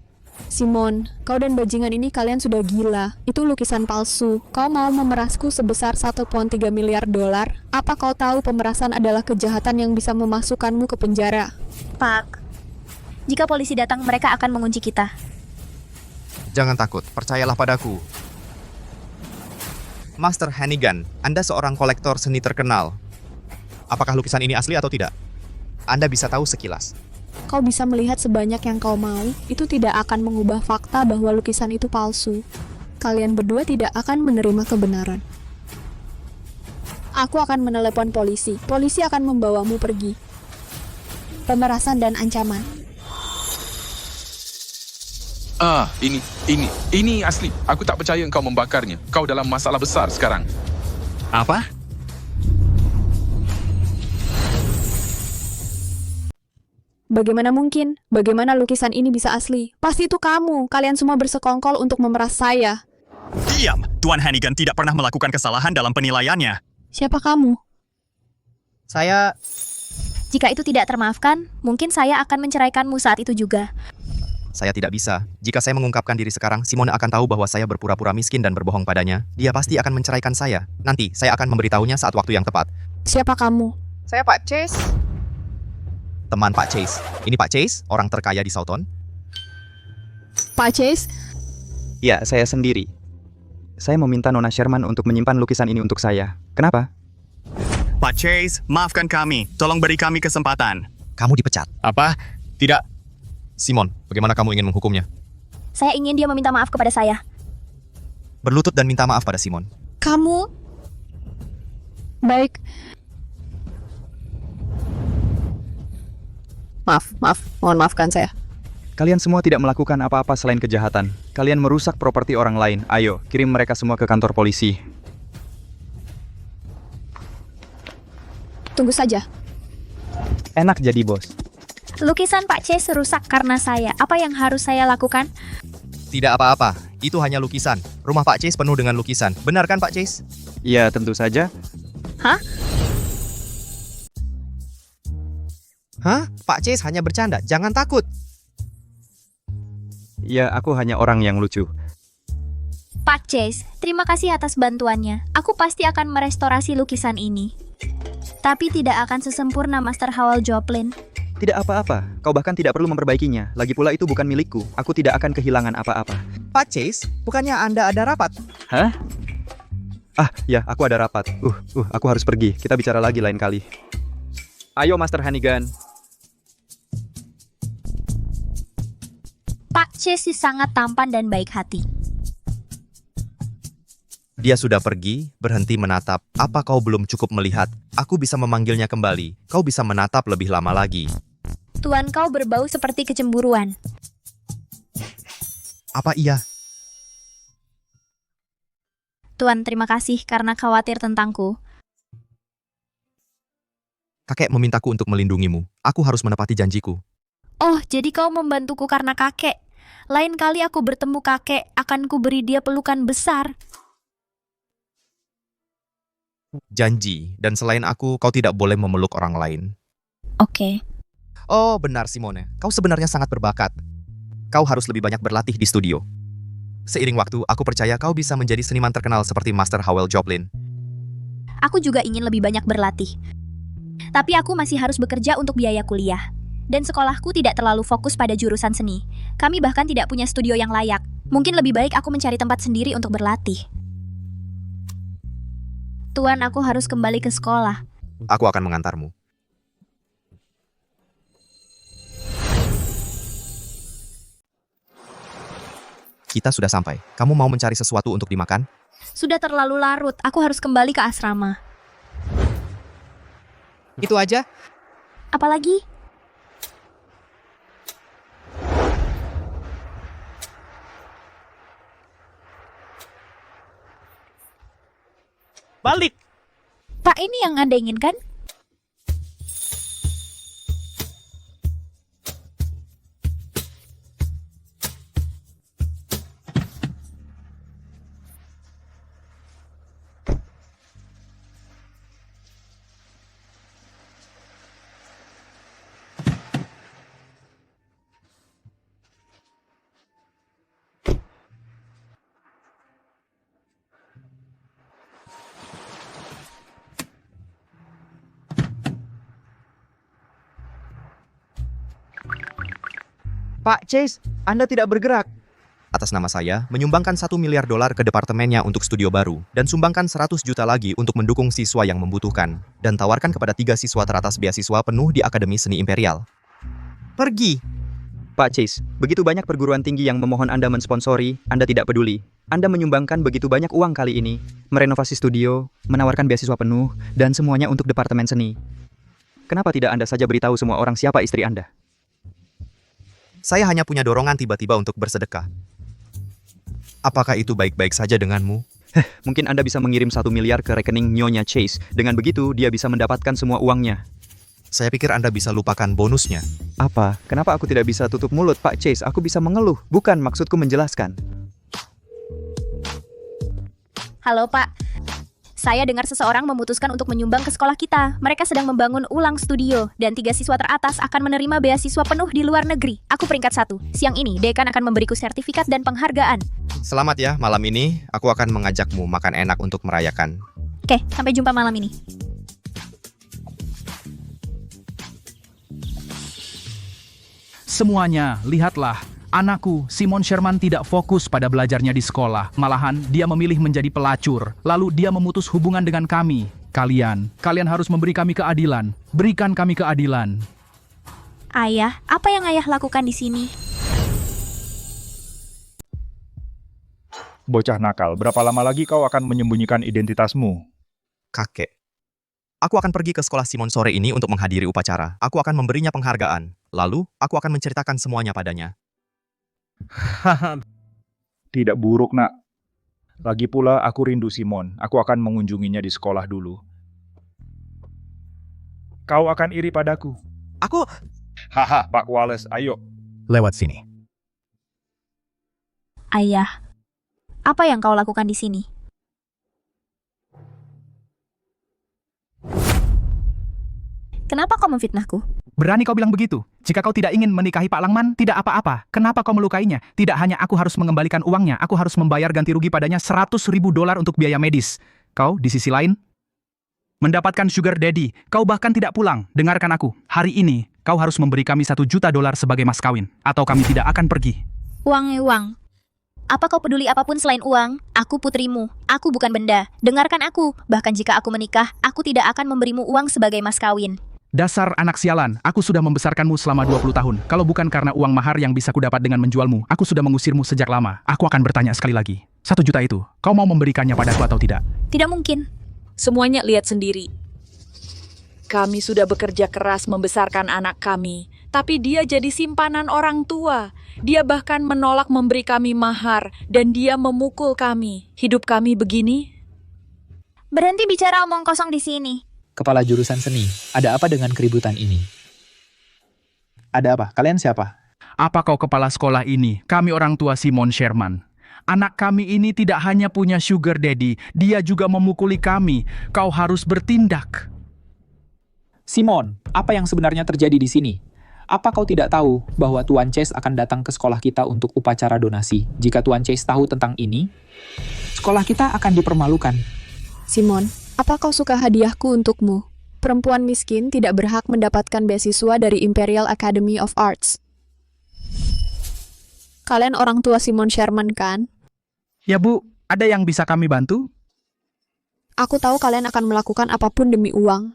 Simon, kau dan bajingan ini kalian sudah gila. Itu lukisan palsu. Kau mau memerasku sebesar 1,3 miliar dolar? Apa kau tahu pemerasan adalah kejahatan yang bisa memasukkanmu ke penjara? Pak, jika polisi datang, mereka akan mengunci kita. Jangan takut, percayalah padaku. Master Hannigan, Anda seorang kolektor seni terkenal. Apakah lukisan ini asli atau tidak? Anda bisa tahu sekilas. Kau bisa melihat sebanyak yang kau mau, itu tidak akan mengubah fakta bahwa lukisan itu palsu. Kalian berdua tidak akan menerima kebenaran. Aku akan menelepon polisi. Polisi akan membawamu pergi. Pemerasan dan ancaman. Ini asli. Aku tak percaya engkau membakarnya. Kau dalam masalah besar sekarang. Apa? Bagaimana mungkin? Bagaimana lukisan ini bisa asli? Pasti itu kamu. Kalian semua bersekongkol untuk memeras saya. Diam! Tuan Hannigan tidak pernah melakukan kesalahan dalam penilaiannya. Siapa kamu? Saya... Jika itu tidak termaafkan, mungkin saya akan menceraikanmu saat itu juga. Saya tidak bisa. Jika saya mengungkapkan diri sekarang, Simon akan tahu bahwa saya berpura-pura miskin dan berbohong padanya. Dia pasti akan menceraikan saya. Nanti, saya akan memberitahunya saat waktu yang tepat. Siapa kamu? Saya Pak Chase. Teman Pak Chase. Ini Pak Chase, orang terkaya di Southon. Pak Chase? Ya, saya sendiri. Saya meminta Nona Sherman untuk menyimpan lukisan ini untuk saya. Kenapa? Pak Chase, maafkan kami. Tolong beri kami kesempatan. Kamu dipecat. Apa? Tidak. Simon, bagaimana kamu ingin menghukumnya? Saya ingin dia meminta maaf kepada saya. Berlutut dan minta maaf pada Simon. Kamu? Baik. Maaf. Mohon maafkan saya. Kalian semua tidak melakukan apa-apa selain kejahatan. Kalian merusak properti orang lain. Ayo, kirim mereka semua ke kantor polisi. Tunggu saja. Enak jadi bos. Lukisan Pak Chase rusak karena saya. Apa yang harus saya lakukan? Tidak apa-apa, itu hanya lukisan. Rumah Pak Chase penuh dengan lukisan. Benar kan Pak Chase? Ya, tentu saja. Hah? Hah? Pak Chase hanya bercanda, jangan takut. Ya, aku hanya orang yang lucu. Pak Chase, terima kasih atas bantuannya. Aku pasti akan merestorasi lukisan ini. Tapi tidak akan sesempurna Master Howell Joplin. Tidak apa-apa, kau bahkan tidak perlu memperbaikinya. Lagi pula itu bukan milikku. Aku tidak akan kehilangan apa-apa. Pak Chase, bukannya Anda ada rapat? Hah? Ah, ya, aku ada rapat. Aku harus pergi. Kita bicara lagi lain kali. Ayo, Master Hannigan. Pak Chase sangat tampan dan baik hati. Dia sudah pergi, berhenti menatap. Apa kau belum cukup melihat? Aku bisa memanggilnya kembali. Kau bisa menatap lebih lama lagi. Tuan kau berbau seperti kecemburuan. Apa iya? Tuan, terima kasih karena khawatir tentangku. Kakek memintaku untuk melindungimu. Aku harus menepati janjiku. Oh, jadi kau membantuku karena kakek. Lain kali aku bertemu kakek, akan kuberi dia pelukan besar. Janji, dan selain aku, kau tidak boleh memeluk orang lain. Oke. Oh, benar Simone. Kau sebenarnya sangat berbakat. Kau harus lebih banyak berlatih di studio. Seiring waktu, aku percaya kau bisa menjadi seniman terkenal seperti Master Howell Joplin. Aku juga ingin lebih banyak berlatih. Tapi aku masih harus bekerja untuk biaya kuliah. Dan sekolahku tidak terlalu fokus pada jurusan seni. Kami bahkan tidak punya studio yang layak. Mungkin lebih baik aku mencari tempat sendiri untuk berlatih. Tuan, aku harus kembali ke sekolah. Aku akan mengantarmu. Kita sudah sampai. Kamu mau mencari sesuatu untuk dimakan? Sudah terlalu larut, aku harus kembali ke asrama. Itu aja? Apalagi? Balik! Pak, ini yang Anda inginkan? Pak Chase, Anda tidak bergerak. Atas nama saya, menyumbangkan $1 miliar ke departemennya untuk studio baru, dan sumbangkan 100 juta lagi untuk mendukung siswa yang membutuhkan, dan tawarkan kepada 3 siswa teratas beasiswa penuh di Akademi Seni Imperial. Pergi! Pak Chase, begitu banyak perguruan tinggi yang memohon Anda mensponsori, Anda tidak peduli. Anda menyumbangkan begitu banyak uang kali ini, merenovasi studio, menawarkan beasiswa penuh, dan semuanya untuk Departemen Seni. Kenapa tidak Anda saja beritahu semua orang siapa istri Anda? Saya hanya punya dorongan tiba-tiba untuk bersedekah. Apakah itu baik-baik saja denganmu? Mungkin Anda bisa mengirim 1 miliar ke rekening Nyonya Chase. Dengan begitu, dia bisa mendapatkan semua uangnya. Saya pikir Anda bisa lupakan bonusnya. Apa? Kenapa aku tidak bisa tutup mulut, Pak Chase? Aku bisa mengeluh. Bukan, maksudku menjelaskan. Halo, Pak. Saya dengar seseorang memutuskan untuk menyumbang ke sekolah kita. Mereka sedang membangun ulang studio, dan 3 siswa teratas akan menerima beasiswa penuh di luar negeri. Aku peringkat 1. Siang ini, dekan akan memberiku sertifikat dan penghargaan. Selamat ya, malam ini aku akan mengajakmu makan enak untuk merayakan. Oke, sampai jumpa malam ini. Semuanya, lihatlah. Anakku, Simon Sherman tidak fokus pada belajarnya di sekolah. Malahan, dia memilih menjadi pelacur. Lalu dia memutus hubungan dengan kami. Kalian harus memberi kami keadilan. Berikan kami keadilan. Ayah, apa yang ayah lakukan di sini? Bocah nakal, berapa lama lagi kau akan menyembunyikan identitasmu? Kakek. Aku akan pergi ke sekolah Simon sore ini untuk menghadiri upacara. Aku akan memberinya penghargaan. Lalu, aku akan menceritakan semuanya padanya. Tidak buruk, nak. Lagi pula aku rindu Simon. Aku akan mengunjunginya di sekolah dulu. Kau akan iri padaku. Aku... Haha, Pak Wallace, ayo. Lewat sini. Ayah, apa yang kau lakukan di sini? Kenapa kau memfitnahku? Berani kau bilang begitu? Jika kau tidak ingin menikahi Pak Langman, tidak apa-apa. Kenapa kau melukainya? Tidak hanya aku harus mengembalikan uangnya, aku harus membayar ganti rugi padanya $100.000 untuk biaya medis. Kau, di sisi lain, mendapatkan sugar daddy. Kau bahkan tidak pulang. Dengarkan aku. Hari ini, kau harus memberi kami $1 juta sebagai mas kawin. Atau kami tidak akan pergi. Uang. Apa kau peduli apapun selain uang? Aku putrimu. Aku bukan benda. Dengarkan aku. Bahkan jika aku menikah, aku tidak akan memberimu uang sebagai mas kawin. Dasar anak sialan, aku sudah membesarkanmu selama 20 tahun. Kalau bukan karena uang mahar yang bisa kudapat dengan menjualmu, aku sudah mengusirmu sejak lama. Aku akan bertanya sekali lagi. $1 juta itu, kau mau memberikannya padaku atau tidak? Tidak mungkin. Semuanya lihat sendiri. Kami sudah bekerja keras membesarkan anak kami, tapi dia jadi simpanan orang tua. Dia bahkan menolak memberi kami mahar, dan dia memukul kami. Hidup kami begini? Berhenti bicara omong kosong di sini. Kepala jurusan seni, ada apa dengan keributan ini? Ada apa? Kalian siapa? Apa kau kepala sekolah ini? Kami orang tua Simon Sherman. Anak kami ini tidak hanya punya sugar daddy, dia juga memukuli kami. Kau harus bertindak. Simon, apa yang sebenarnya terjadi di sini? Apa kau tidak tahu bahwa Tuan Chase akan datang ke sekolah kita untuk upacara donasi? Jika Tuan Chase tahu tentang ini, sekolah kita akan dipermalukan. Simon, apa kau suka hadiahku untukmu? Perempuan miskin tidak berhak mendapatkan beasiswa dari Imperial Academy of Arts. Kalian orang tua Simon Sherman, kan? Ya Bu, ada yang bisa kami bantu? Aku tahu kalian akan melakukan apapun demi uang.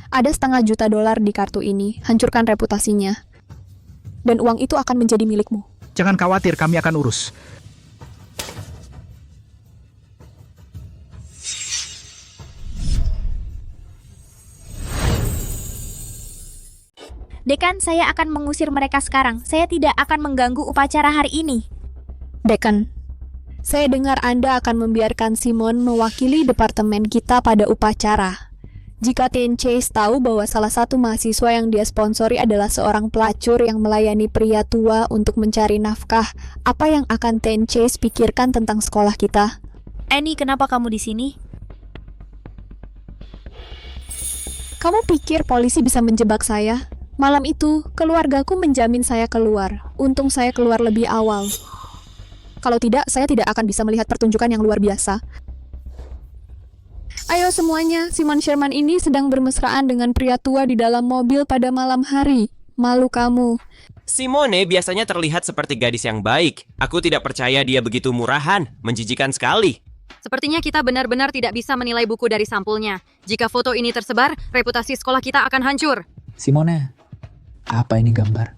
Ada $1,5 juta di kartu ini, hancurkan reputasinya. Dan uang itu akan menjadi milikmu. Jangan khawatir, kami akan urus. Dekan, saya akan mengusir mereka sekarang. Saya tidak akan mengganggu upacara hari ini. Dekan, saya dengar Anda akan membiarkan Simon mewakili departemen kita pada upacara. Jika Ten Chase tahu bahwa salah satu mahasiswa yang dia sponsori adalah seorang pelacur yang melayani pria tua untuk mencari nafkah, apa yang akan Ten Chase pikirkan tentang sekolah kita? Annie, kenapa kamu di sini? Kamu pikir polisi bisa menjebak saya? Malam itu, keluargaku menjamin saya keluar. Untung saya keluar lebih awal. Kalau tidak, saya tidak akan bisa melihat pertunjukan yang luar biasa. Ayo semuanya, Simon Sherman ini sedang bermesraan dengan pria tua di dalam mobil pada malam hari. Malu kamu. Simone biasanya terlihat seperti gadis yang baik. Aku tidak percaya dia begitu murahan, menjijikan sekali. Sepertinya kita benar-benar tidak bisa menilai buku dari sampulnya. Jika foto ini tersebar, reputasi sekolah kita akan hancur. Simone, apa ini gambar?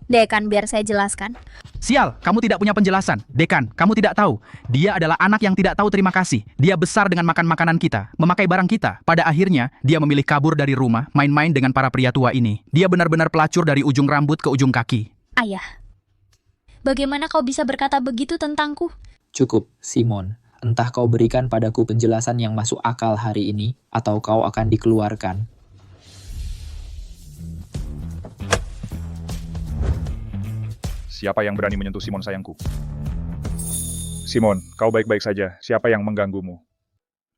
Dekan, biar saya jelaskan. Sial, kamu tidak punya penjelasan. Dekan, kamu tidak tahu. Dia adalah anak yang tidak tahu terima kasih. Dia besar dengan makan makanan kita, memakai barang kita. Pada akhirnya, dia memilih kabur dari rumah, main-main dengan para pria tua ini. Dia benar-benar pelacur dari ujung rambut ke ujung kaki. Ayah, bagaimana kau bisa berkata begitu tentangku? Cukup, Simon. Entah kau berikan padaku penjelasan yang masuk akal hari ini, atau kau akan dikeluarkan. Siapa yang berani menyentuh Simon sayangku? Simon, kau baik-baik saja. Siapa yang mengganggumu?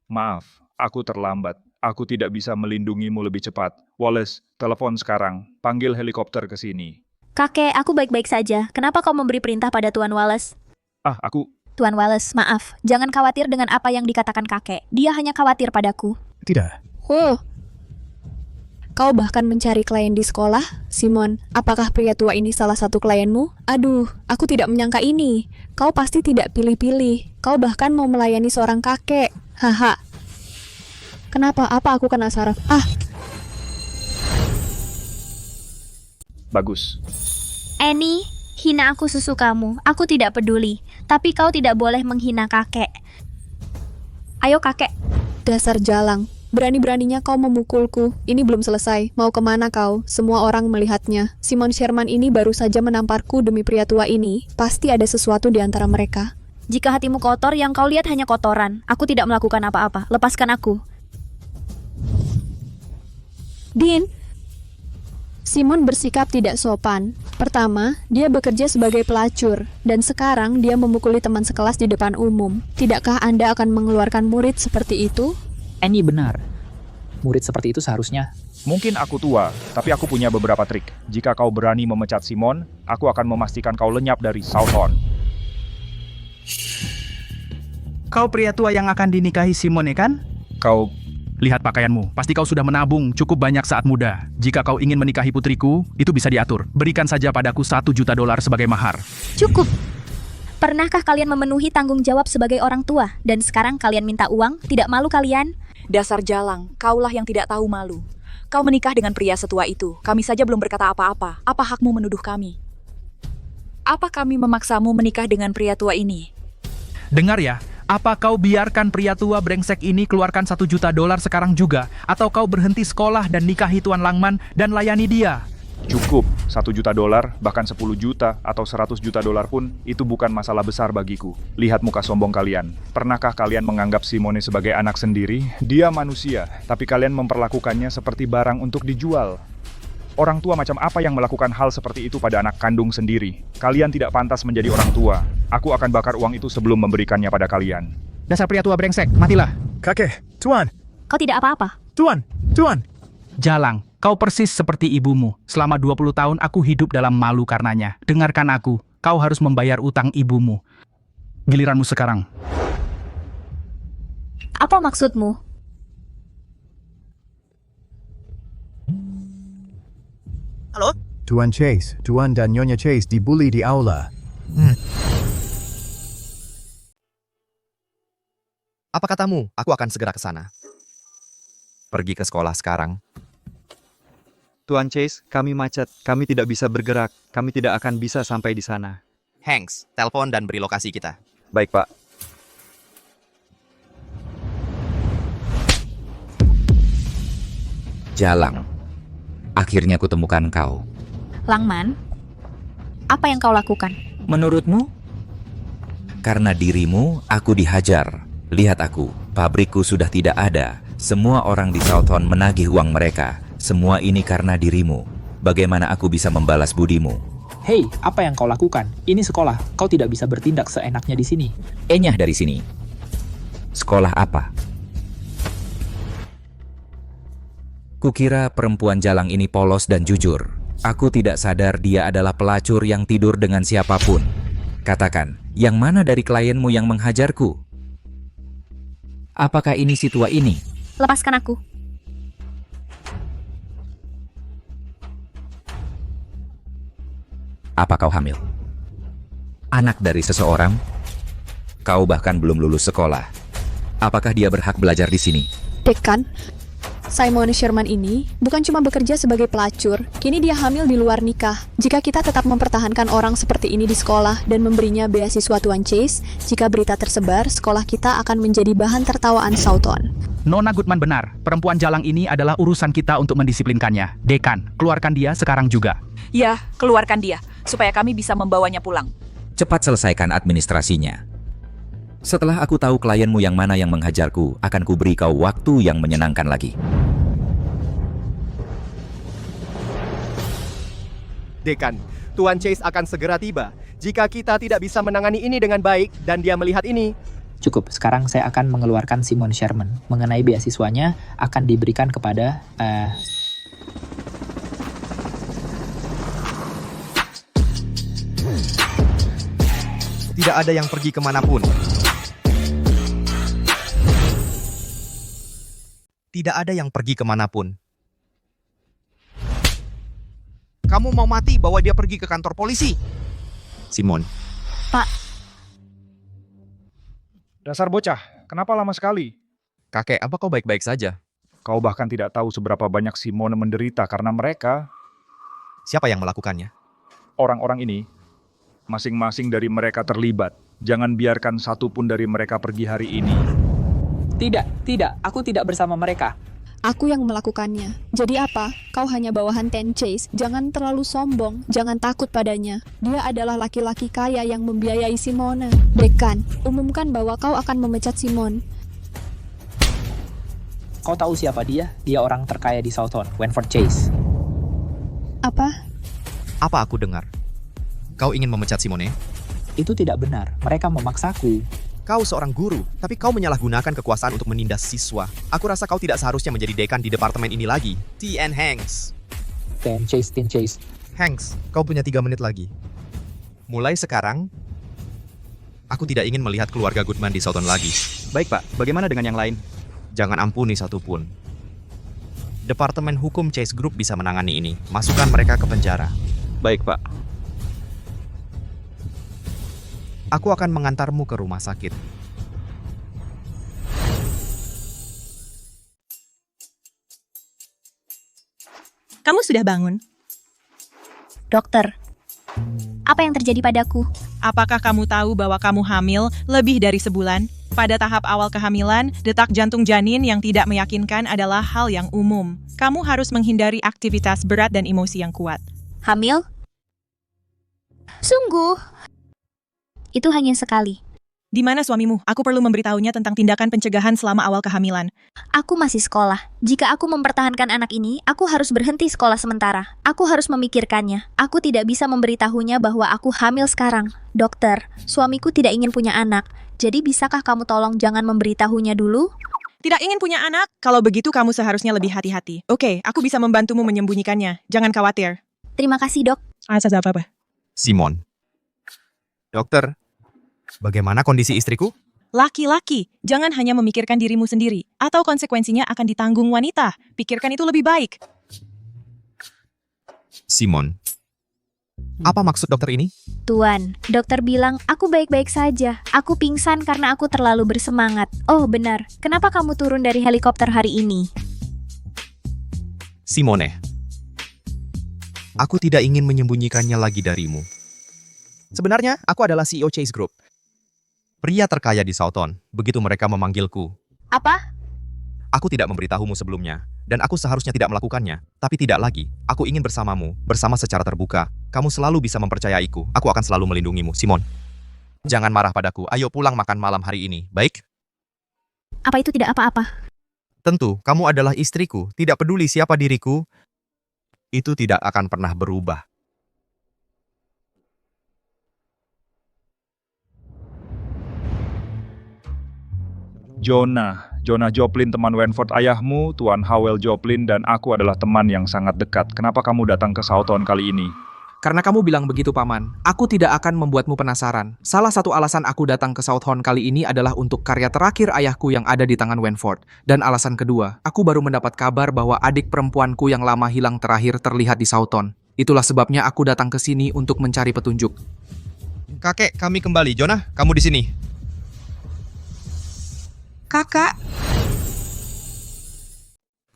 Maaf, aku terlambat. Aku tidak bisa melindungimu lebih cepat. Wallace, telepon sekarang. Panggil helikopter ke sini. Kakek, aku baik-baik saja. Kenapa kau memberi perintah pada Tuan Wallace? Tuan Wallace, maaf. Jangan khawatir dengan apa yang dikatakan kakek. Dia hanya khawatir padaku. Tidak. Kau bahkan mencari klien di sekolah? Simon, apakah pria tua ini salah satu klienmu? Aduh, aku tidak menyangka ini. Kau pasti tidak pilih-pilih. Kau bahkan mau melayani seorang kakek. Haha. Kenapa? Apa aku kena saraf? Bagus. Annie, hina aku susu kamu. Aku tidak peduli. Tapi kau tidak boleh menghina kakek. Ayo kakek. Dasar jalang. Berani-beraninya kau memukulku. Ini belum selesai. Mau kemana kau? Semua orang melihatnya. Simon Sherman ini baru saja menamparku demi pria tua ini. Pasti ada sesuatu di antara mereka. Jika hatimu kotor, yang kau lihat hanya kotoran. Aku tidak melakukan apa-apa. Lepaskan aku. Dean, Simon bersikap tidak sopan. Pertama, dia bekerja sebagai pelacur, dan sekarang dia memukuli teman sekelas di depan umum. Tidakkah Anda akan mengeluarkan murid seperti itu? Annie benar. Murid seperti itu seharusnya. Mungkin aku tua, tapi aku punya beberapa trik. Jika kau berani memecat Simon, aku akan memastikan kau lenyap dari Southon. Kau pria tua yang akan dinikahi Simon, ya kan? Kau... Lihat pakaianmu, pasti kau sudah menabung cukup banyak saat muda. Jika kau ingin menikahi putriku, itu bisa diatur. Berikan saja padaku $1 juta sebagai mahar. Cukup. Pernahkah kalian memenuhi tanggung jawab sebagai orang tua? Dan sekarang kalian minta uang? Tidak malu kalian? Dasar jalang, kaulah yang tidak tahu malu. Kau menikah dengan pria setua itu. Kami saja belum berkata apa-apa. Apa hakmu menuduh kami? Apa kami memaksamu menikah dengan pria tua ini? Dengar ya, apa kau biarkan pria tua brengsek ini keluarkan $1 juta sekarang juga? Atau kau berhenti sekolah dan nikahi Tuan Langman dan layani dia? Cukup, $1 juta, bahkan 10 juta atau $100 juta pun, itu bukan masalah besar bagiku. Lihat muka sombong kalian. Pernahkah kalian menganggap Simone sebagai anak sendiri? Dia manusia, tapi kalian memperlakukannya seperti barang untuk dijual. Orang tua macam apa yang melakukan hal seperti itu pada anak kandung sendiri? Kalian tidak pantas menjadi orang tua. Aku akan bakar uang itu sebelum memberikannya pada kalian. Dasar pria tua brengsek, matilah. Kakek, Tuan, Kau tidak apa-apa. Tuan. Jalang, kau persis seperti ibumu. Selama 20 tahun aku hidup dalam malu karenanya. Dengarkan aku, kau harus membayar utang ibumu. Giliranmu sekarang. Apa maksudmu? Halo? Tuan Chase, Tuan dan Nyonya Chase dibully di aula. Apa katamu? Aku akan segera ke sana. Pergi ke sekolah sekarang. Tuan Chase, kami macet. Kami tidak bisa bergerak. Kami tidak akan bisa sampai di sana. Hanks, telepon dan beri lokasi kita. Baik, Pak. Jalang. Akhirnya kutemukan kau. Langman, apa yang kau lakukan? Menurutmu? Karena dirimu, aku dihajar. Lihat aku, pabrikku sudah tidak ada. Semua orang di Southon menagih uang mereka. Semua ini karena dirimu. Bagaimana aku bisa membalas budimu? Hei, apa yang kau lakukan? Ini sekolah. Kau tidak bisa bertindak seenaknya di sini. Enyah dari sini. Sekolah apa? Kukira perempuan jalang ini polos dan jujur. Aku tidak sadar dia adalah pelacur yang tidur dengan siapapun. Katakan, yang mana dari klienmu yang menghajarku? Apakah ini si tua ini? Lepaskan aku. Apa kau hamil? Anak dari seseorang? Kau bahkan belum lulus sekolah. Apakah dia berhak belajar di sini? Dekan, Simon Sherman ini bukan cuma bekerja sebagai pelacur, kini dia hamil di luar nikah. Jika kita tetap mempertahankan orang seperti ini di sekolah dan memberinya beasiswa Tuan Chase, jika berita tersebar, sekolah kita akan menjadi bahan tertawaan Southon. Nona Goodman benar, perempuan jalang ini adalah urusan kita untuk mendisiplinkannya. Dekan, keluarkan dia sekarang juga. Ya, keluarkan dia, supaya kami bisa membawanya pulang. Cepat selesaikan administrasinya. Setelah aku tahu klienmu yang mana yang menghajarku, akan kuberi kau waktu yang menyenangkan lagi. Dekan, Tuan Chase akan segera tiba. Jika kita tidak bisa menangani ini dengan baik dan dia melihat ini... Cukup, sekarang saya akan mengeluarkan Simon Sherman. Mengenai beasiswanya akan diberikan kepada... Tidak ada yang pergi kemanapun. Tidak ada yang pergi kemanapun. Kamu mau mati bawa dia pergi ke kantor polisi? Simon. Pak. Dasar bocah, kenapa lama sekali? Kakek, apa kau baik-baik saja? Kau bahkan tidak tahu seberapa banyak Simone menderita karena mereka. Siapa yang melakukannya? Orang-orang ini, masing-masing dari mereka terlibat. Jangan biarkan satu pun dari mereka pergi hari ini. Tidak, aku tidak bersama mereka. Aku yang melakukannya. Jadi apa? Kau hanya bawahan Ten Chase. Jangan terlalu sombong. Jangan takut padanya. Dia adalah laki-laki kaya yang membiayai Simone. Dekan, umumkan bahwa kau akan memecat Simon. Kau tahu siapa dia? Dia orang terkaya di Southon, Wentworth Chase. Apa? Apa aku dengar? Kau ingin memecat Simone? Itu tidak benar. Mereka memaksaku. Kau seorang guru, tapi kau menyalahgunakan kekuasaan untuk menindas siswa. Aku rasa kau tidak seharusnya menjadi dekan di departemen ini lagi. T.N. Hanks. Ten Chase. Hanks, kau punya 3 menit lagi. Mulai sekarang, aku tidak ingin melihat keluarga Goodman di Southon lagi. Baik Pak, bagaimana dengan yang lain? Jangan ampuni satupun. Departemen Hukum Chase Group bisa menangani ini. Masukkan mereka ke penjara. Baik Pak. Aku akan mengantarmu ke rumah sakit. Kamu sudah bangun? Dokter, apa yang terjadi padaku? Apakah kamu tahu bahwa kamu hamil lebih dari sebulan? Pada tahap awal kehamilan, detak jantung janin yang tidak meyakinkan adalah hal yang umum. Kamu harus menghindari aktivitas berat dan emosi yang kuat. Hamil? Sungguh? Itu hanya sekali. Di mana suamimu? Aku perlu memberitahunya tentang tindakan pencegahan selama awal kehamilan. Aku masih sekolah. Jika aku mempertahankan anak ini, aku harus berhenti sekolah sementara. Aku harus memikirkannya. Aku tidak bisa memberitahunya bahwa aku hamil sekarang. Dokter, suamiku tidak ingin punya anak. Jadi bisakah kamu tolong jangan memberitahunya dulu? Tidak ingin punya anak? Kalau begitu kamu seharusnya lebih hati-hati. Oke, aku bisa membantumu menyembunyikannya. Jangan khawatir. Terima kasih, Dok. Apa-apa. Simon. Dokter, bagaimana kondisi istriku? Laki-laki, jangan hanya memikirkan dirimu sendiri, atau konsekuensinya akan ditanggung wanita. Pikirkan itu lebih baik. Simon, apa maksud dokter ini? Tuan, dokter bilang aku baik-baik saja. Aku pingsan karena aku terlalu bersemangat. Oh benar, kenapa kamu turun dari helikopter hari ini? Simone, aku tidak ingin menyembunyikannya lagi darimu. Sebenarnya, aku adalah CEO Chase Group. Pria terkaya di Southon, begitu mereka memanggilku. Apa? Aku tidak memberitahumu sebelumnya, dan aku seharusnya tidak melakukannya. Tapi tidak lagi, aku ingin bersamamu, bersama secara terbuka. Kamu selalu bisa mempercayaiku, aku akan selalu melindungimu, Simon. Jangan marah padaku, ayo pulang makan malam hari ini, baik? Apa itu tidak apa-apa? Tentu, kamu adalah istriku, tidak peduli siapa diriku. Itu tidak akan pernah berubah. Jonah Joplin teman Wentworth ayahmu, Tuan Howell Joplin dan aku adalah teman yang sangat dekat. Kenapa kamu datang ke Southon kali ini? Karena kamu bilang begitu, Paman. Aku tidak akan membuatmu penasaran. Salah satu alasan aku datang ke Southon kali ini adalah untuk karya terakhir ayahku yang ada di tangan Wentworth. Dan alasan kedua, aku baru mendapat kabar bahwa adik perempuanku yang lama hilang terakhir terlihat di Southon. Itulah sebabnya aku datang ke sini untuk mencari petunjuk. Kakek, kami kembali. Jonah, kamu di sini. Kakak.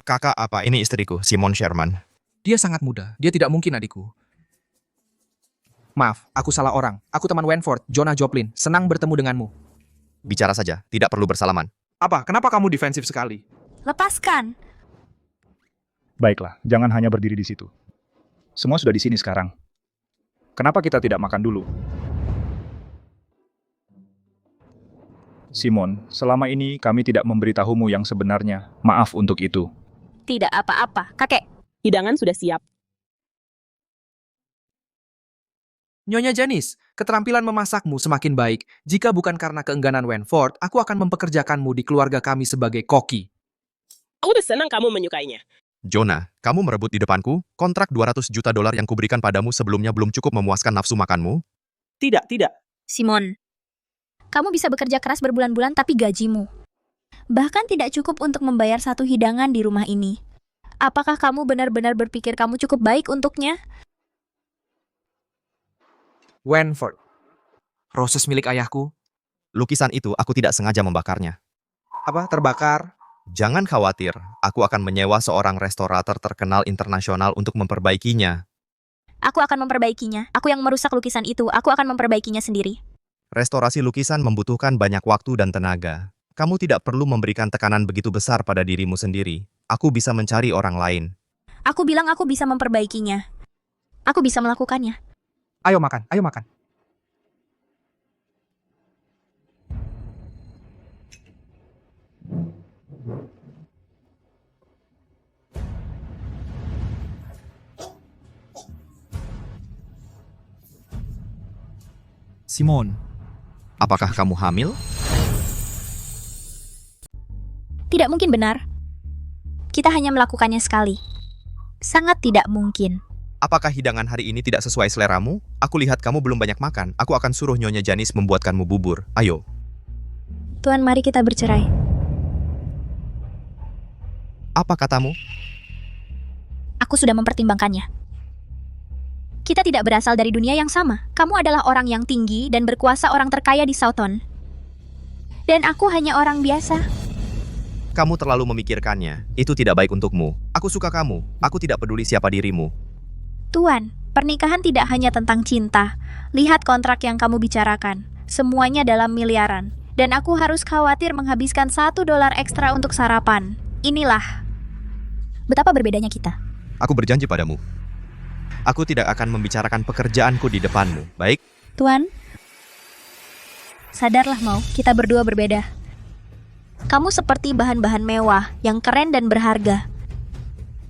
Kakak apa? Ini istriku, Simon Sherman. Dia sangat muda. Dia tidak mungkin adikku. Maaf, aku salah orang. Aku teman Wentworth, Jonah Joplin. Senang bertemu denganmu. Bicara saja, tidak perlu bersalaman. Apa? Kenapa kamu defensif sekali? Lepaskan. Baiklah, jangan hanya berdiri di situ. Semua sudah di sini sekarang. Kenapa kita tidak makan dulu? Simon, selama ini kami tidak memberitahumu yang sebenarnya. Maaf untuk itu. Tidak apa-apa, kakek. Hidangan sudah siap. Nyonya Janice, keterampilan memasakmu semakin baik. Jika bukan karena keengganan Wentworth, aku akan mempekerjakanmu di keluarga kami sebagai koki. Aku udah senang kamu menyukainya. Jonah, kamu merebut di depanku? Kontrak $200 juta yang kuberikan padamu sebelumnya belum cukup memuaskan nafsu makanmu? Tidak. Simon, kamu bisa bekerja keras berbulan-bulan tapi gajimu bahkan tidak cukup untuk membayar satu hidangan di rumah ini. Apakah kamu benar-benar berpikir kamu cukup baik untuknya? Wentworth. Roses milik ayahku. Lukisan itu aku tidak sengaja membakarnya. Apa? Terbakar? Jangan khawatir, aku akan menyewa seorang restorator terkenal internasional untuk memperbaikinya. Aku akan memperbaikinya. Aku yang merusak lukisan itu. Aku akan memperbaikinya sendiri. Restorasi lukisan membutuhkan banyak waktu dan tenaga. Kamu tidak perlu memberikan tekanan begitu besar pada dirimu sendiri. Aku bisa mencari orang lain. Aku bilang aku bisa memperbaikinya. Aku bisa melakukannya. Ayo makan, ayo makan. Simon, apakah kamu hamil? Tidak mungkin benar. Kita hanya melakukannya sekali. Sangat tidak mungkin. Apakah hidangan hari ini tidak sesuai seleramu? Aku lihat kamu belum banyak makan. Aku akan suruh Nyonya Janice membuatkanmu bubur. Ayo. Tuan, mari kita bercerai. Apa katamu? Aku sudah mempertimbangkannya. Kita tidak berasal dari dunia yang sama. Kamu adalah orang yang tinggi dan berkuasa, orang terkaya di Southon. Dan aku hanya orang biasa. Kamu terlalu memikirkannya. Itu tidak baik untukmu. Aku suka kamu. Aku tidak peduli siapa dirimu. Tuan, pernikahan tidak hanya tentang cinta. Lihat kontrak yang kamu bicarakan. Semuanya dalam miliaran. Dan aku harus khawatir menghabiskan $1 ekstra untuk sarapan. Inilah betapa berbedanya kita. Aku berjanji padamu. Aku tidak akan membicarakan pekerjaanku di depanmu, baik? Tuan, sadarlah Mau, kita berdua berbeda. Kamu seperti bahan-bahan mewah yang keren dan berharga.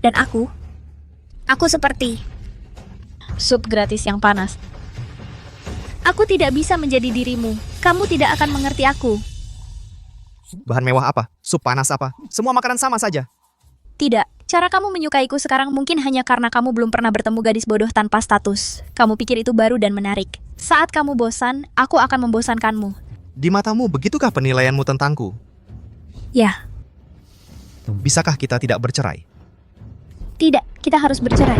Dan aku seperti sup gratis yang panas. Aku tidak bisa menjadi dirimu. Kamu tidak akan mengerti aku. Bahan mewah apa? Sup panas apa? Semua makanan sama saja. Tidak, cara kamu menyukaiku sekarang mungkin hanya karena kamu belum pernah bertemu gadis bodoh tanpa status. Kamu pikir itu baru dan menarik. Saat kamu bosan, aku akan membosankanmu. Di matamu, begitukah penilaianmu tentangku? Ya. Bisakah kita tidak bercerai? Tidak, kita harus bercerai.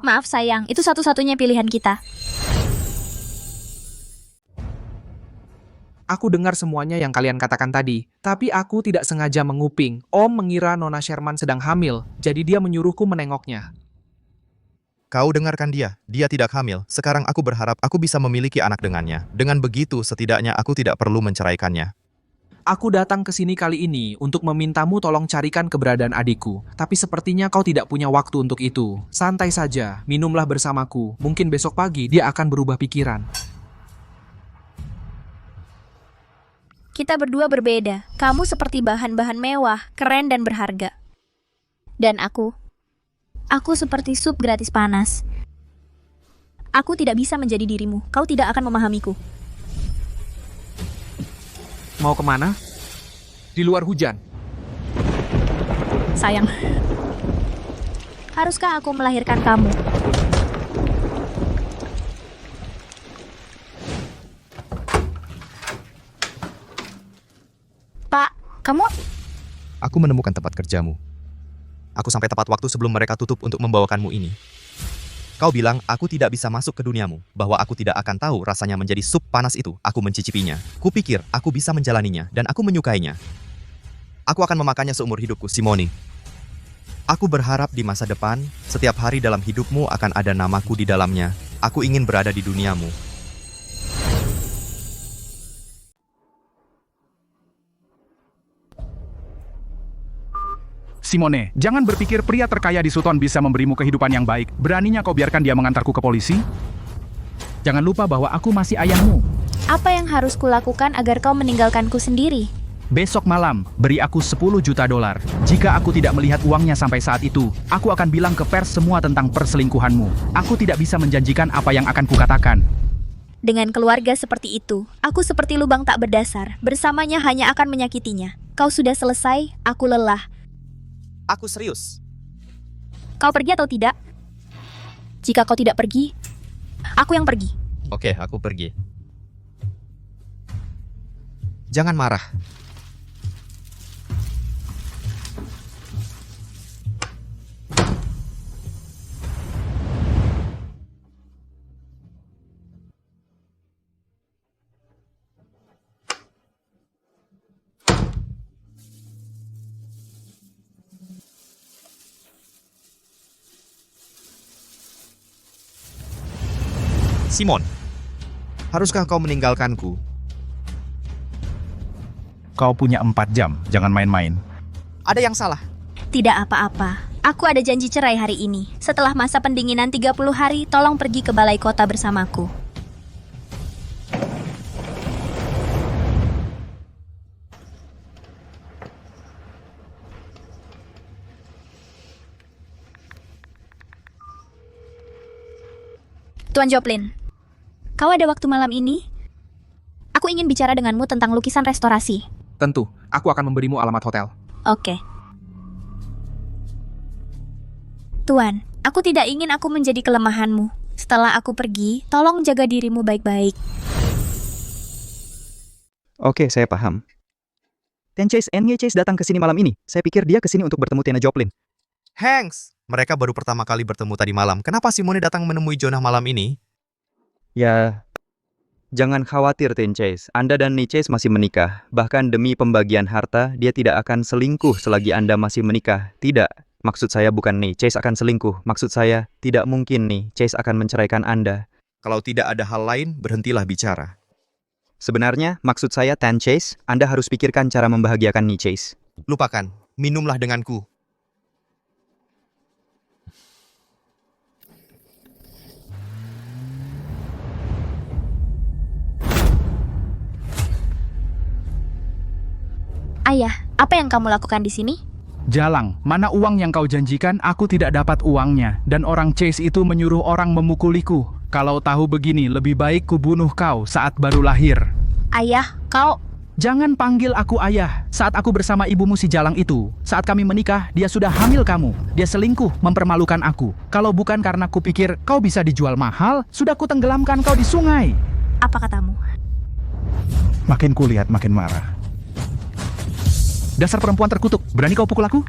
Maaf sayang, itu satu-satunya pilihan kita. Aku dengar semuanya yang kalian katakan tadi, tapi aku tidak sengaja menguping. Om mengira Nona Sherman sedang hamil, jadi dia menyuruhku menengoknya. Kau dengarkan dia tidak hamil. Sekarang aku berharap aku bisa memiliki anak dengannya. Dengan begitu, setidaknya aku tidak perlu menceraikannya. Aku datang ke sini kali ini untuk memintamu tolong carikan keberadaan adikku. Tapi sepertinya kau tidak punya waktu untuk itu. Santai saja, minumlah bersamaku. Mungkin besok pagi dia akan berubah pikiran. Kita berdua berbeda. Kamu seperti bahan-bahan mewah, keren dan berharga. Dan aku seperti sup gratis panas. Aku tidak bisa menjadi dirimu. Kau tidak akan memahamiku. Mau kemana? Di luar hujan. Sayang. Haruskah aku melahirkan kamu? Pak, kamu? Aku menemukan tempat kerjamu. Aku sampai tepat waktu sebelum mereka tutup untuk membawakanmu ini. Kau bilang aku tidak bisa masuk ke duniamu, bahwa aku tidak akan tahu rasanya menjadi sup panas itu. Aku mencicipinya. Kupikir aku bisa menjalaninya, dan aku menyukainya. Aku akan memakannya seumur hidupku, Simone. Aku berharap di masa depan, setiap hari dalam hidupmu akan ada namaku di dalamnya. Aku ingin berada di duniamu. Simone, jangan berpikir pria terkaya di Sutton bisa memberimu kehidupan yang baik. Beraninya kau biarkan dia mengantarku ke polisi? Jangan lupa bahwa aku masih ayahmu. Apa yang harus kulakukan agar kau meninggalkanku sendiri? Besok malam, beri aku $10 juta. Jika aku tidak melihat uangnya sampai saat itu, aku akan bilang ke pers semua tentang perselingkuhanmu. Aku tidak bisa menjanjikan apa yang akan kukatakan. Dengan keluarga seperti itu, aku seperti lubang tak berdasar. Bersamanya hanya akan menyakitinya. Kau sudah selesai, aku lelah. Aku serius. Kau pergi atau tidak? Jika kau tidak pergi, aku yang pergi. Oke, aku pergi. Jangan marah. Simon, haruskah kau meninggalkanku? Kau punya 4 jam, jangan main-main. Ada yang salah. Tidak apa-apa. Aku ada janji cerai hari ini. Setelah masa pendinginan 30 hari, tolong pergi ke balai kota bersamaku. Tuan Joplin, kau ada waktu malam ini? Aku ingin bicara denganmu tentang lukisan restorasi. Tentu, aku akan memberimu alamat hotel. Oke. Tuan, aku tidak ingin aku menjadi kelemahanmu. Setelah aku pergi, tolong jaga dirimu baik-baik. Oke, saya paham. Ten Chase datang ke sini malam ini. Saya pikir dia ke sini untuk bertemu Tina Joplin. Hanks, mereka baru pertama kali bertemu tadi malam. Kenapa Simone datang menemui Jonah malam ini? Ya, jangan khawatir Ten Chase. Anda dan Ni Chase masih menikah. Bahkan demi pembagian harta, dia tidak akan selingkuh selagi Anda masih menikah. Tidak. Maksud saya bukan Ni Chase akan selingkuh. Maksud saya, tidak mungkin Ni Chase akan menceraikan Anda. Kalau tidak ada hal lain, berhentilah bicara. Sebenarnya, maksud saya Ten Chase, Anda harus pikirkan cara membahagiakan Ni Chase. Lupakan, minumlah denganku. Ayah, apa yang kamu lakukan di sini? Jalang, mana uang yang kau janjikan? Aku tidak dapat uangnya. Dan orang Chase itu menyuruh orang memukuliku. Kalau tahu begini, lebih baik kubunuh kau saat baru lahir. Ayah, kau... Jangan panggil aku ayah. Saat aku bersama ibumu si Jalang itu, saat kami menikah, dia sudah hamil kamu. Dia selingkuh, mempermalukan aku. Kalau bukan karena kupikir kau bisa dijual mahal, sudah kutenggelamkan kau di sungai. Apa katamu? Makin kulihat, makin marah. Dasar perempuan terkutuk, berani kau pukul aku?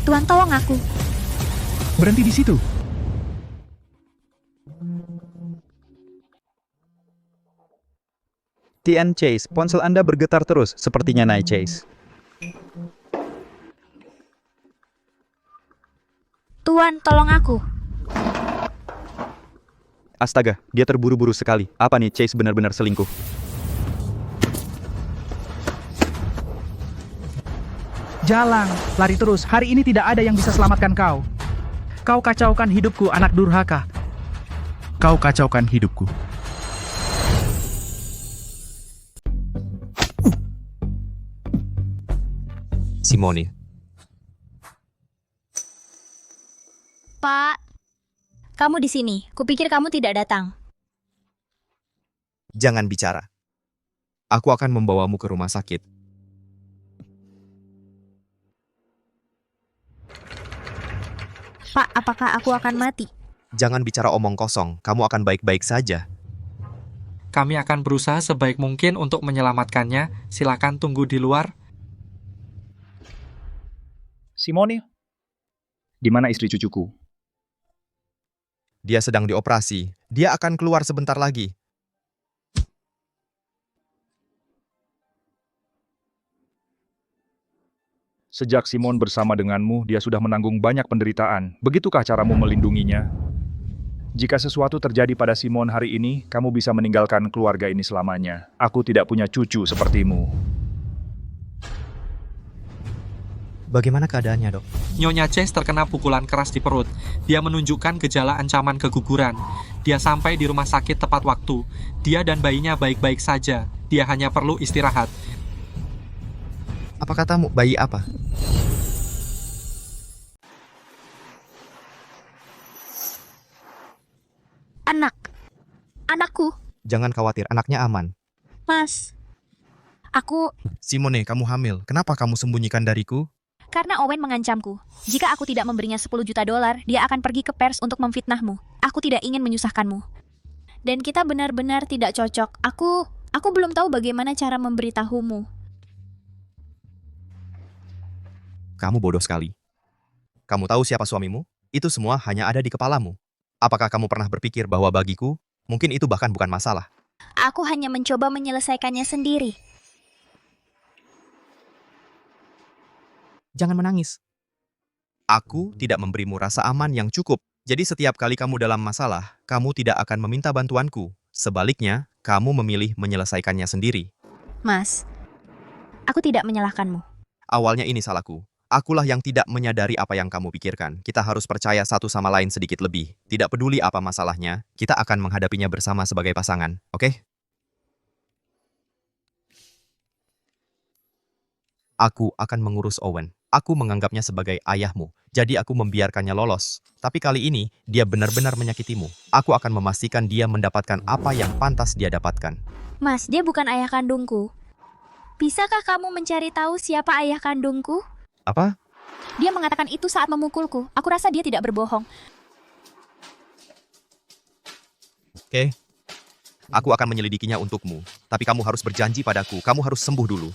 Tuan, tolong aku. Berhenti di situ. TN Chase, ponsel Anda bergetar terus, sepertinya Night Chase. Tuan, tolong aku. Astaga, dia terburu-buru sekali. Apa nih, Chase benar-benar selingkuh? Jalang, lari terus. Hari ini tidak ada yang bisa selamatkan kau. Kau kacaukan hidupku, anak durhaka. Kau kacaukan hidupku. Simone. Pak, kamu di sini. Kupikir kamu tidak datang. Jangan bicara. Aku akan membawamu ke rumah sakit. Pak, apakah aku akan mati? Jangan bicara omong kosong. Kamu akan baik-baik saja. Kami akan berusaha sebaik mungkin untuk menyelamatkannya. Silakan tunggu di luar. Simone, di mana istri cucuku? Dia sedang dioperasi. Dia akan keluar sebentar lagi. Sejak Simon bersama denganmu, dia sudah menanggung banyak penderitaan. Begitukah caramu melindunginya? Jika sesuatu terjadi pada Simon hari ini, kamu bisa meninggalkan keluarga ini selamanya. Aku tidak punya cucu sepertimu. Bagaimana keadaannya, Dok? Nyonya Chase terkena pukulan keras di perut. Dia menunjukkan gejala ancaman keguguran. Dia sampai di rumah sakit tepat waktu. Dia dan bayinya baik-baik saja. Dia hanya perlu istirahat. Apa katamu? Bayi apa? Anakku. Jangan khawatir, anaknya aman. Mas, aku... Simone, kamu hamil. Kenapa kamu sembunyikan dariku? Karena Owen mengancamku. Jika aku tidak memberinya 10 juta dolar, dia akan pergi ke pers untuk memfitnahmu. Aku tidak ingin menyusahkanmu. Dan kita benar-benar tidak cocok. Aku belum tahu bagaimana cara memberitahumu. Kamu bodoh sekali. Kamu tahu siapa suamimu? Itu semua hanya ada di kepalamu. Apakah kamu pernah berpikir bahwa bagiku, mungkin itu bahkan bukan masalah? Aku hanya mencoba menyelesaikannya sendiri. Jangan menangis. Aku tidak memberimu rasa aman yang cukup. Jadi setiap kali kamu dalam masalah, kamu tidak akan meminta bantuanku. Sebaliknya, kamu memilih menyelesaikannya sendiri. Mas, aku tidak menyalahkanmu. Awalnya ini salahku. Akulah yang tidak menyadari apa yang kamu pikirkan. Kita harus percaya satu sama lain sedikit lebih. Tidak peduli apa masalahnya, kita akan menghadapinya bersama sebagai pasangan, oke? Aku akan mengurus Owen. Aku menganggapnya sebagai ayahmu, jadi aku membiarkannya lolos. Tapi kali ini, dia benar-benar menyakitimu. Aku akan memastikan dia mendapatkan apa yang pantas dia dapatkan. Mas, dia bukan ayah kandungku. Bisakah kamu mencari tahu siapa ayah kandungku? Apa? Dia mengatakan itu saat memukulku. Aku rasa dia tidak berbohong. Oke. Aku akan menyelidikinya untukmu. Tapi kamu harus berjanji padaku, kamu harus sembuh dulu.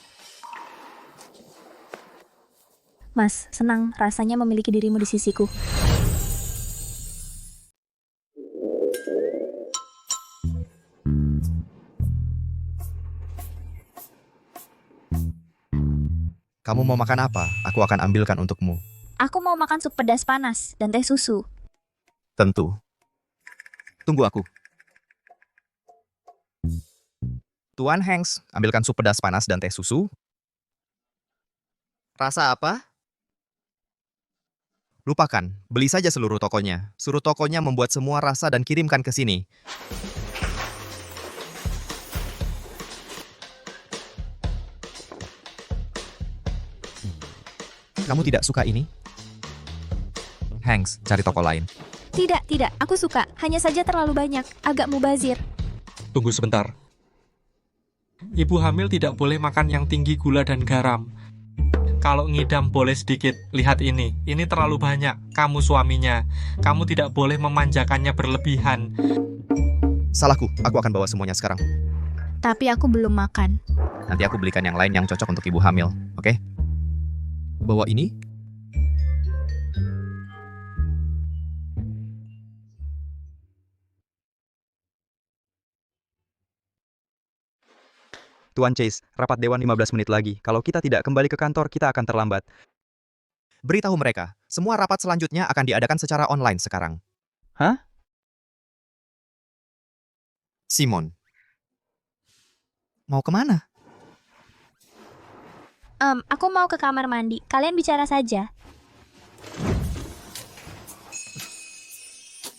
Mas, senang rasanya memiliki dirimu di sisiku. Kamu mau makan apa? Aku akan ambilkan untukmu. Aku mau makan sup pedas panas dan teh susu. Tentu. Tunggu aku. Tuan Hanks, ambilkan sup pedas panas dan teh susu. Rasa apa? Lupakan, beli saja seluruh tokonya. Suruh tokonya membuat semua rasa dan kirimkan ke sini. Kamu tidak suka ini? Hanks, cari toko lain. Tidak, aku suka. Hanya saja terlalu banyak, agak mubazir. Tunggu sebentar. Ibu hamil tidak boleh makan yang tinggi gula dan garam. Kalau ngidam boleh sedikit. Lihat ini terlalu banyak. Kamu suaminya. Kamu tidak boleh memanjakannya berlebihan. Salahku, aku akan bawa semuanya sekarang. Tapi aku belum makan. Nanti aku belikan yang lain yang cocok untuk ibu hamil, oke? Bawa ini? Tuan Chase, rapat dewan 15 menit lagi. Kalau kita tidak kembali ke kantor, kita akan terlambat. Beritahu mereka, semua rapat selanjutnya akan diadakan secara online sekarang. Hah? Simon. Mau kemana? Aku mau ke kamar mandi. Kalian bicara saja.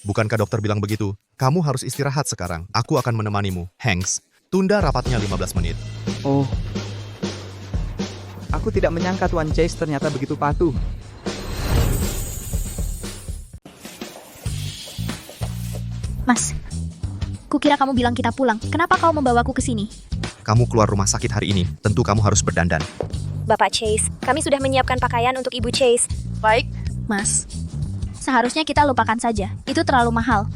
Bukankah dokter bilang begitu? Kamu harus istirahat sekarang. Aku akan menemanimu. Hanks, tunda rapatnya 15 menit. Oh. Aku tidak menyangka Tuan Chase ternyata begitu patuh. Mas, kukira kamu bilang kita pulang. Kenapa kau membawaku ke sini? Kamu keluar rumah sakit hari ini. Tentu kamu harus berdandan. Bapak Chase, kami sudah menyiapkan pakaian untuk Ibu Chase. Baik. Mas, seharusnya kita lupakan saja. Itu terlalu mahal.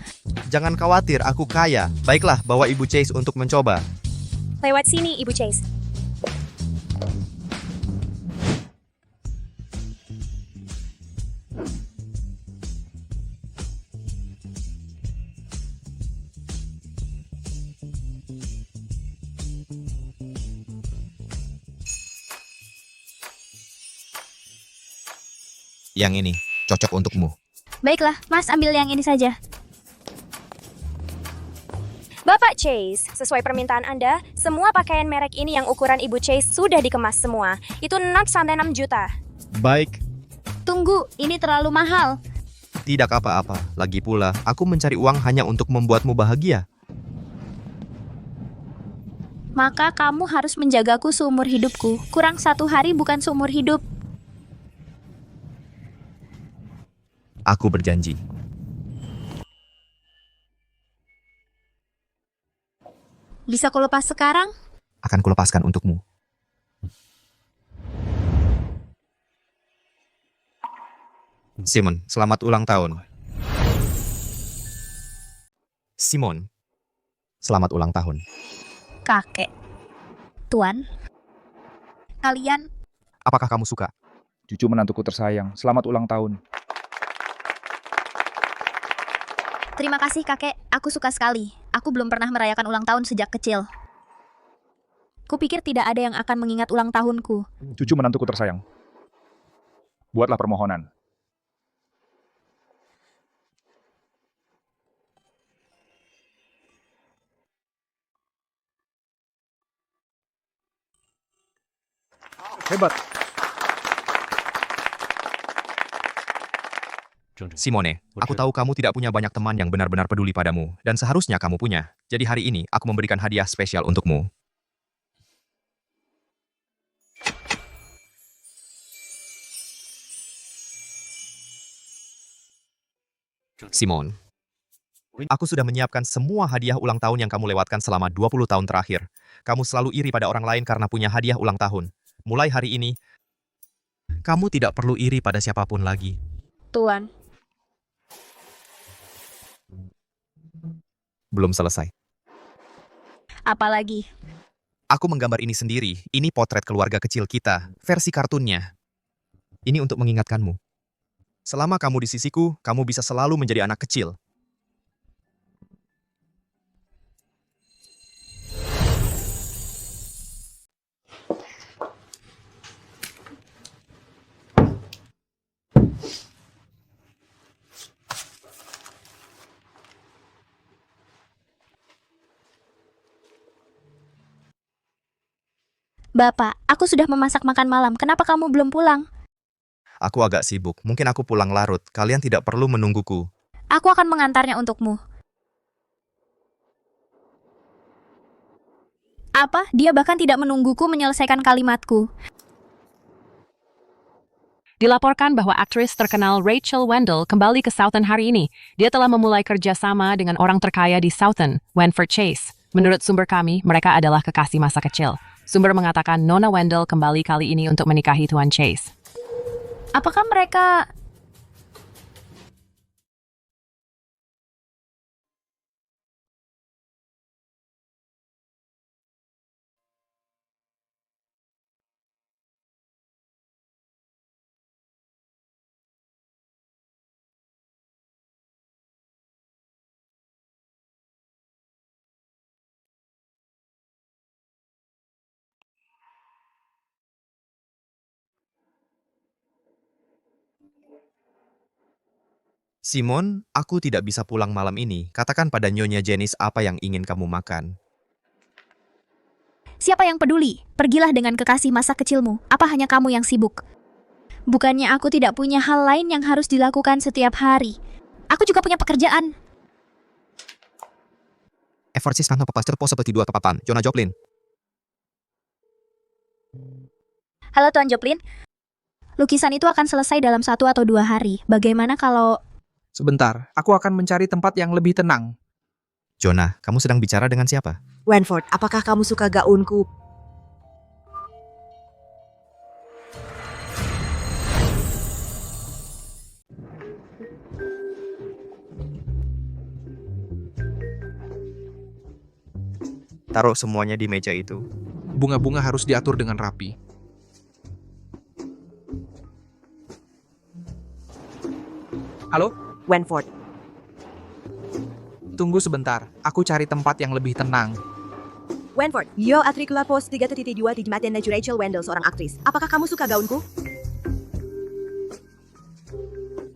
Jangan khawatir, aku kaya. Baiklah, bawa Ibu Chase untuk mencoba. Lewat sini, Ibu Chase. Yang ini, cocok untukmu. Baiklah, Mas ambil yang ini saja. Bapak Chase, sesuai permintaan Anda, semua pakaian merek ini yang ukuran Ibu Chase sudah dikemas semua. Itu 4-6 juta. Baik. Tunggu, ini terlalu mahal. Tidak apa-apa. Lagi pula, aku mencari uang hanya untuk membuatmu bahagia. Maka kamu harus menjagaku seumur hidupku. Kurang 1 hari bukan seumur hidup. Aku berjanji. Bisa ku lepas sekarang? Akan kulepaskan untukmu. Simon, selamat ulang tahun. Simon, selamat ulang tahun. Kakek. Tuan. Kalian. Apakah kamu suka? Cucu menantuku tersayang, selamat ulang tahun. Terima kasih kakek, aku suka sekali. Aku belum pernah merayakan ulang tahun sejak kecil. Kupikir tidak ada yang akan mengingat ulang tahunku. Cucu menantuku tersayang. Buatlah permohonan. Hebat. Simone, aku tahu kamu tidak punya banyak teman yang benar-benar peduli padamu, dan seharusnya kamu punya. Jadi hari ini, aku memberikan hadiah spesial untukmu. Simon, aku sudah menyiapkan semua hadiah ulang tahun yang kamu lewatkan selama 20 tahun terakhir. Kamu selalu iri pada orang lain karena punya hadiah ulang tahun. Mulai hari ini, kamu tidak perlu iri pada siapapun lagi. Tuan. Belum selesai. Apalagi? Aku menggambar ini sendiri. Ini potret keluarga kecil kita, versi kartunnya. Ini untuk mengingatkanmu. Selama kamu di sisiku, kamu bisa selalu menjadi anak kecil. Bapak, aku sudah memasak makan malam. Kenapa kamu belum pulang? Aku agak sibuk. Mungkin aku pulang larut. Kalian tidak perlu menungguku. Aku akan mengantarnya untukmu. Apa? Dia bahkan tidak menungguku menyelesaikan kalimatku. Dilaporkan bahwa aktris terkenal Rachel Wendell kembali ke Southern hari ini. Dia telah memulai kerjasama dengan orang terkaya di Southern, Wenford Chase. Menurut sumber kami, mereka adalah kekasih masa kecil. Sumber mengatakan Nona Wendell kembali kali ini untuk menikahi Tuan Chase. Apakah mereka... Simon, aku tidak bisa pulang malam ini. Katakan pada Nyonya Janice apa yang ingin kamu makan. Siapa yang peduli? Pergilah dengan kekasih masa kecilmu. Apa hanya kamu yang sibuk? Bukannya aku tidak punya hal lain yang harus dilakukan setiap hari. Aku juga punya pekerjaan. Eversis tanpa papas po seperti dua kepapan. Jonah Joplin. Halo Tuan Joplin. Lukisan itu akan selesai dalam 1 atau 2 hari. Bagaimana kalau... Sebentar, aku akan mencari tempat yang lebih tenang. Jonah, kamu sedang bicara dengan siapa? Wenford, apakah kamu suka gaunku? Taruh semuanya di meja itu. Bunga-bunga harus diatur dengan rapi. Halo? Wenford. Tunggu sebentar, aku cari tempat yang lebih tenang. Wenford, yo atricula post 3.2 dijematin Naju Rachel Wendell, seorang aktris. Apakah kamu suka gaunku?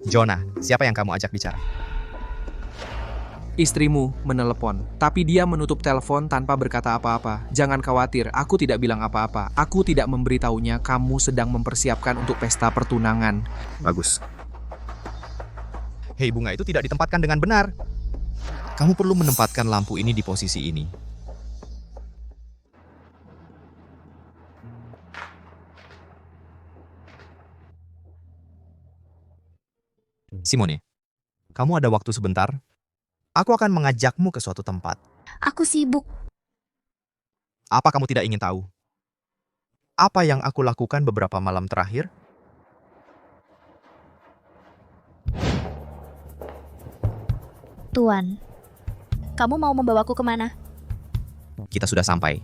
Jonah, siapa yang kamu ajak bicara? Istrimu menelepon, tapi dia menutup telepon tanpa berkata apa-apa. Jangan khawatir, aku tidak bilang apa-apa. Aku tidak memberitahunya kamu sedang mempersiapkan untuk pesta pertunangan. Bagus. Hei, bunga itu tidak ditempatkan dengan benar. Kamu perlu menempatkan lampu ini di posisi ini. Simone, kamu ada waktu sebentar? Aku akan mengajakmu ke suatu tempat. Aku sibuk. Apa kamu tidak ingin tahu? Apa yang aku lakukan beberapa malam terakhir? Tuan, kamu mau membawaku kemana? Kita sudah sampai.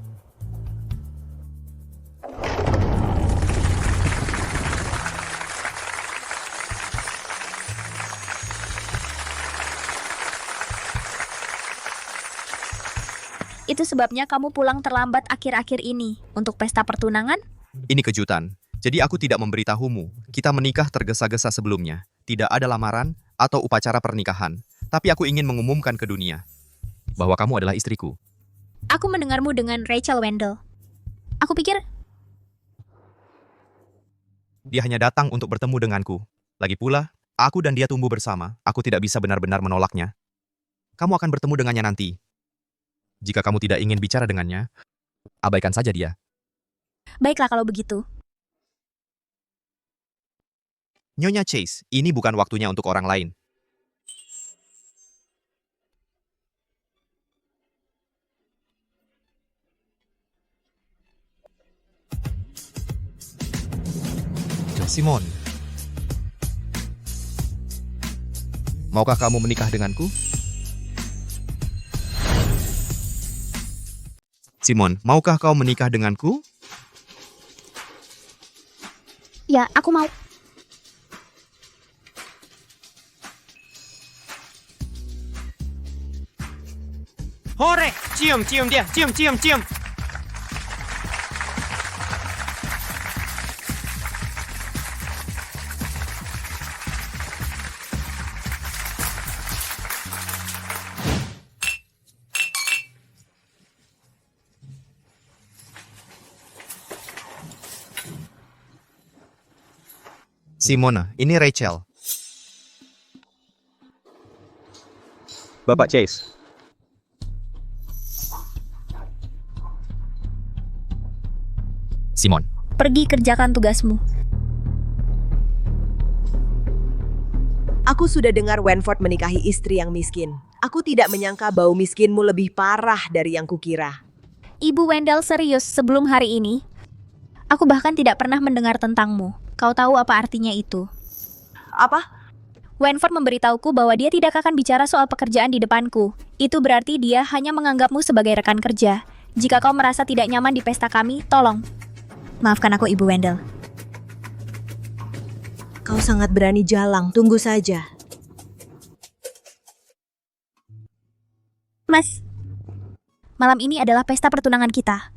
Itu sebabnya kamu pulang terlambat akhir-akhir ini. Untuk pesta pertunangan? Ini kejutan. Jadi aku tidak memberitahumu. Kita menikah tergesa-gesa sebelumnya. Tidak ada lamaran atau upacara pernikahan. Tapi aku ingin mengumumkan ke dunia bahwa kamu adalah istriku. Aku mendengarmu dengan Rachel Wendell. Aku pikir Dia hanya datang untuk bertemu denganku. Lagi pula, aku dan dia tumbuh bersama. Aku tidak bisa benar-benar menolaknya. Kamu akan bertemu dengannya nanti. Jika kamu tidak ingin bicara dengannya, abaikan saja dia. Baiklah kalau begitu. Nyonya Chase, ini bukan waktunya untuk orang lain. Simon, maukah kamu menikah denganku? Simon, maukah kau menikah denganku? Ya, aku mau. Hore! Cium dia! Cium! Simona, ini Rachel. Bapak Chase. Simon. Pergi kerjakan tugasmu. Aku sudah dengar Wenford menikahi istri yang miskin. Aku tidak menyangka bau miskinmu lebih parah dari yang kukira. Ibu Wendell serius sebelum hari ini. Aku bahkan tidak pernah mendengar tentangmu. Kau tahu apa artinya itu? Apa? Wenford memberitahuku bahwa dia tidak akan bicara soal pekerjaan di depanku. Itu berarti dia hanya menganggapmu sebagai rekan kerja. Jika kau merasa tidak nyaman di pesta kami, tolong. Maafkan aku, Ibu Wendell. Kau sangat berani, Jalang. Tunggu saja. Mas, malam ini adalah pesta pertunangan kita.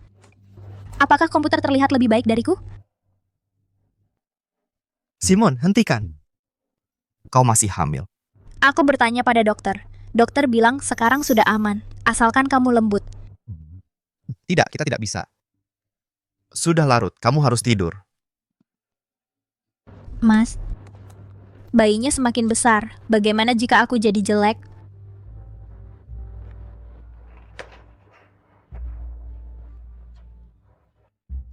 Apakah komputer terlihat lebih baik dariku? Simon, hentikan. Kau masih hamil. Aku bertanya pada dokter. Dokter bilang sekarang sudah aman, asalkan kamu lembut. Tidak, kita tidak bisa. Sudah larut, kamu harus tidur. Mas, bayinya semakin besar. Bagaimana jika aku jadi jelek?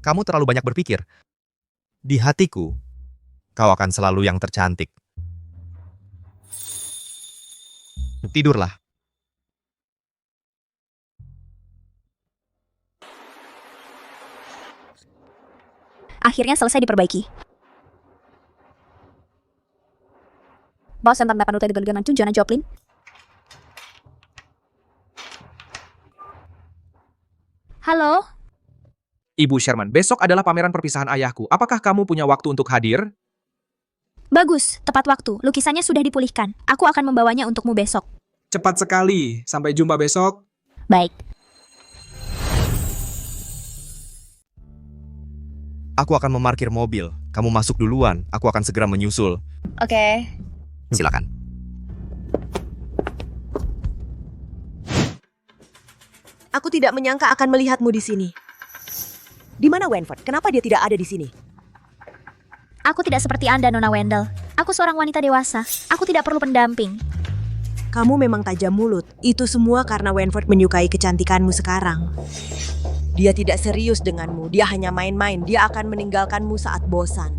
Kamu terlalu banyak berpikir. Di hatiku, kau akan selalu yang tercantik. Tidurlah. Akhirnya selesai diperbaiki. Bos yang tanpa panutan di Mancu, Jonah Joplin. Halo? Ibu Sherman, besok adalah pameran perpisahan ayahku. Apakah kamu punya waktu untuk hadir? Bagus, tepat waktu. Lukisannya sudah dipulihkan. Aku akan membawanya untukmu besok. Cepat sekali. Sampai jumpa besok. Baik. Aku akan memarkir mobil. Kamu masuk duluan. Aku akan segera menyusul. Oke. Silakan. Aku tidak menyangka akan melihatmu di sini. Di mana Wenford? Kenapa dia tidak ada di sini? Aku tidak seperti Anda, Nona Wendell. Aku seorang wanita dewasa. Aku tidak perlu pendamping. Kamu memang tajam mulut. Itu semua karena Wenford menyukai kecantikanmu sekarang. Dia tidak serius denganmu. Dia hanya main-main. Dia akan meninggalkanmu saat bosan.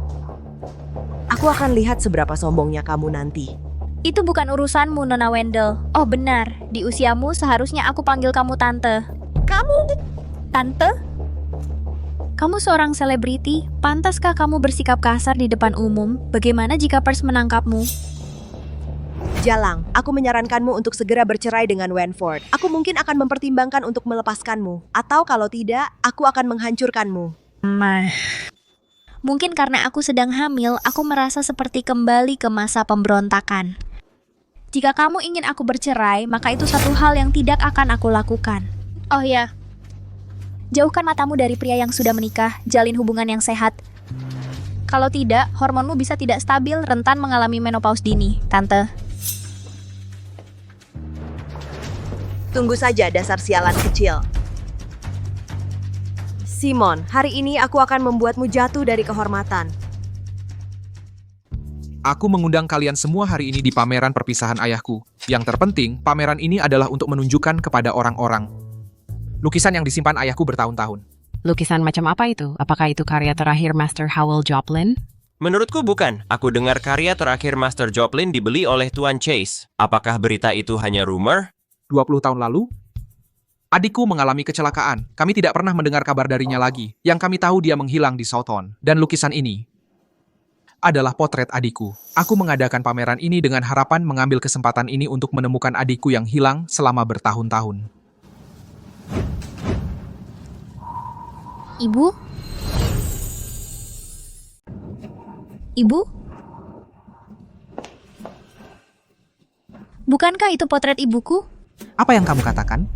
Aku akan lihat seberapa sombongnya kamu nanti. Itu bukan urusanmu, Nona Wendell. Oh benar, di usiamu seharusnya aku panggil kamu Tante. Kamu? Tante? Kamu seorang selebriti, pantaskah kamu bersikap kasar di depan umum? Bagaimana jika pers menangkapmu? Jalang, aku menyarankanmu untuk segera bercerai dengan Wenford. Aku mungkin akan mempertimbangkan untuk melepaskanmu. Atau kalau tidak, aku akan menghancurkanmu. Mungkin karena aku sedang hamil, aku merasa seperti kembali ke masa pemberontakan. Jika kamu ingin aku bercerai, maka itu satu hal yang tidak akan aku lakukan. Oh ya, jauhkan matamu dari pria yang sudah menikah, jalin hubungan yang sehat. Kalau tidak, hormonmu bisa tidak stabil, rentan mengalami menopause dini, Tante. Tunggu saja, dasar sialan kecil. Simon, hari ini aku akan membuatmu jatuh dari kehormatan. Aku mengundang kalian semua hari ini di pameran perpisahan ayahku. Yang terpenting, pameran ini adalah untuk menunjukkan kepada orang-orang lukisan yang disimpan ayahku bertahun-tahun. Lukisan macam apa itu? Apakah itu karya terakhir Master Howell Joplin? Menurutku bukan. Aku dengar karya terakhir Master Joplin dibeli oleh Tuan Chase. Apakah berita itu hanya rumor? 20 tahun lalu, adikku mengalami kecelakaan. Kami tidak pernah mendengar kabar darinya lagi. Yang kami tahu dia menghilang di Southon. Dan lukisan ini adalah potret adikku. Aku mengadakan pameran ini dengan harapan mengambil kesempatan ini untuk menemukan adikku yang hilang selama bertahun-tahun. Ibu? Ibu? Bukankah itu potret ibuku? Apa yang kamu katakan?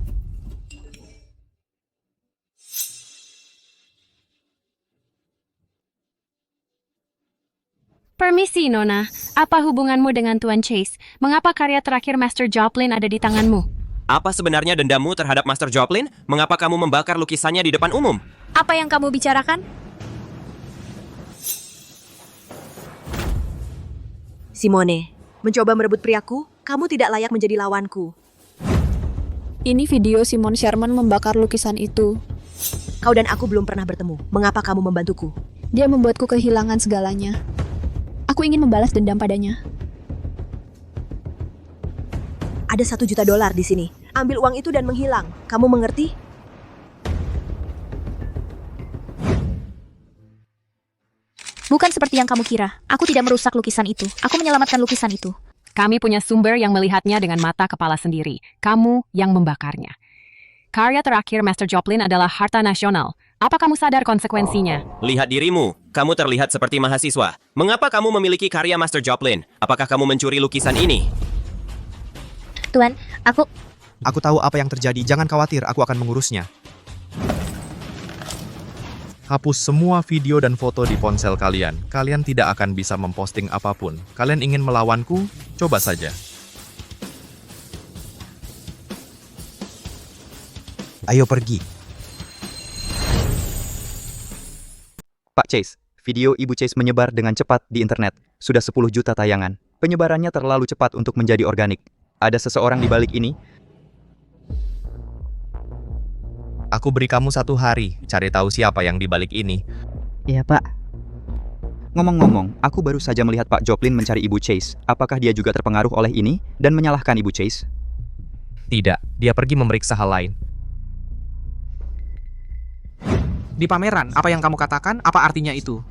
Permisi, Nona. Apa hubunganmu dengan Tuan Chase? Mengapa karya terakhir Master Joplin ada di tanganmu? Apa sebenarnya dendammu terhadap Master Joplin? Mengapa kamu membakar lukisannya di depan umum? Apa yang kamu bicarakan? Simone, mencoba merebut priaku, kamu tidak layak menjadi lawanku. Ini video Simon Sherman membakar lukisan itu. Kau dan aku belum pernah bertemu. Mengapa kamu membantuku? Dia membuatku kehilangan segalanya. Aku ingin membalas dendam padanya. Ada $1 juta di sini. Ambil uang itu dan menghilang. Kamu mengerti? Bukan seperti yang kamu kira. Aku tidak merusak lukisan itu. Aku menyelamatkan lukisan itu. Kami punya sumber yang melihatnya dengan mata kepala sendiri. Kamu yang membakarnya. Karya terakhir Master Joplin adalah harta nasional. Apa kamu sadar konsekuensinya? Lihat dirimu. Kamu terlihat seperti mahasiswa. Mengapa kamu memiliki karya Master Joplin? Apakah kamu mencuri lukisan ini? Tuan, aku... Aku tahu apa yang terjadi, jangan khawatir, aku akan mengurusnya. Hapus semua video dan foto di ponsel kalian. Kalian tidak akan bisa memposting apapun. Kalian ingin melawanku? Coba saja. Ayo pergi. Pak Chase, video Ibu Chase menyebar dengan cepat di internet. Sudah 10 juta tayangan. Penyebarannya terlalu cepat untuk menjadi organik. Ada seseorang di balik ini? Aku beri kamu 1 hari, cari tahu siapa yang di balik ini. Iya, Pak. Ngomong-ngomong, aku baru saja melihat Pak Joplin mencari Ibu Chase. Apakah dia juga terpengaruh oleh ini dan menyalahkan Ibu Chase? Tidak, dia pergi memeriksa hal lain. Di pameran, apa yang kamu katakan? Apa artinya itu?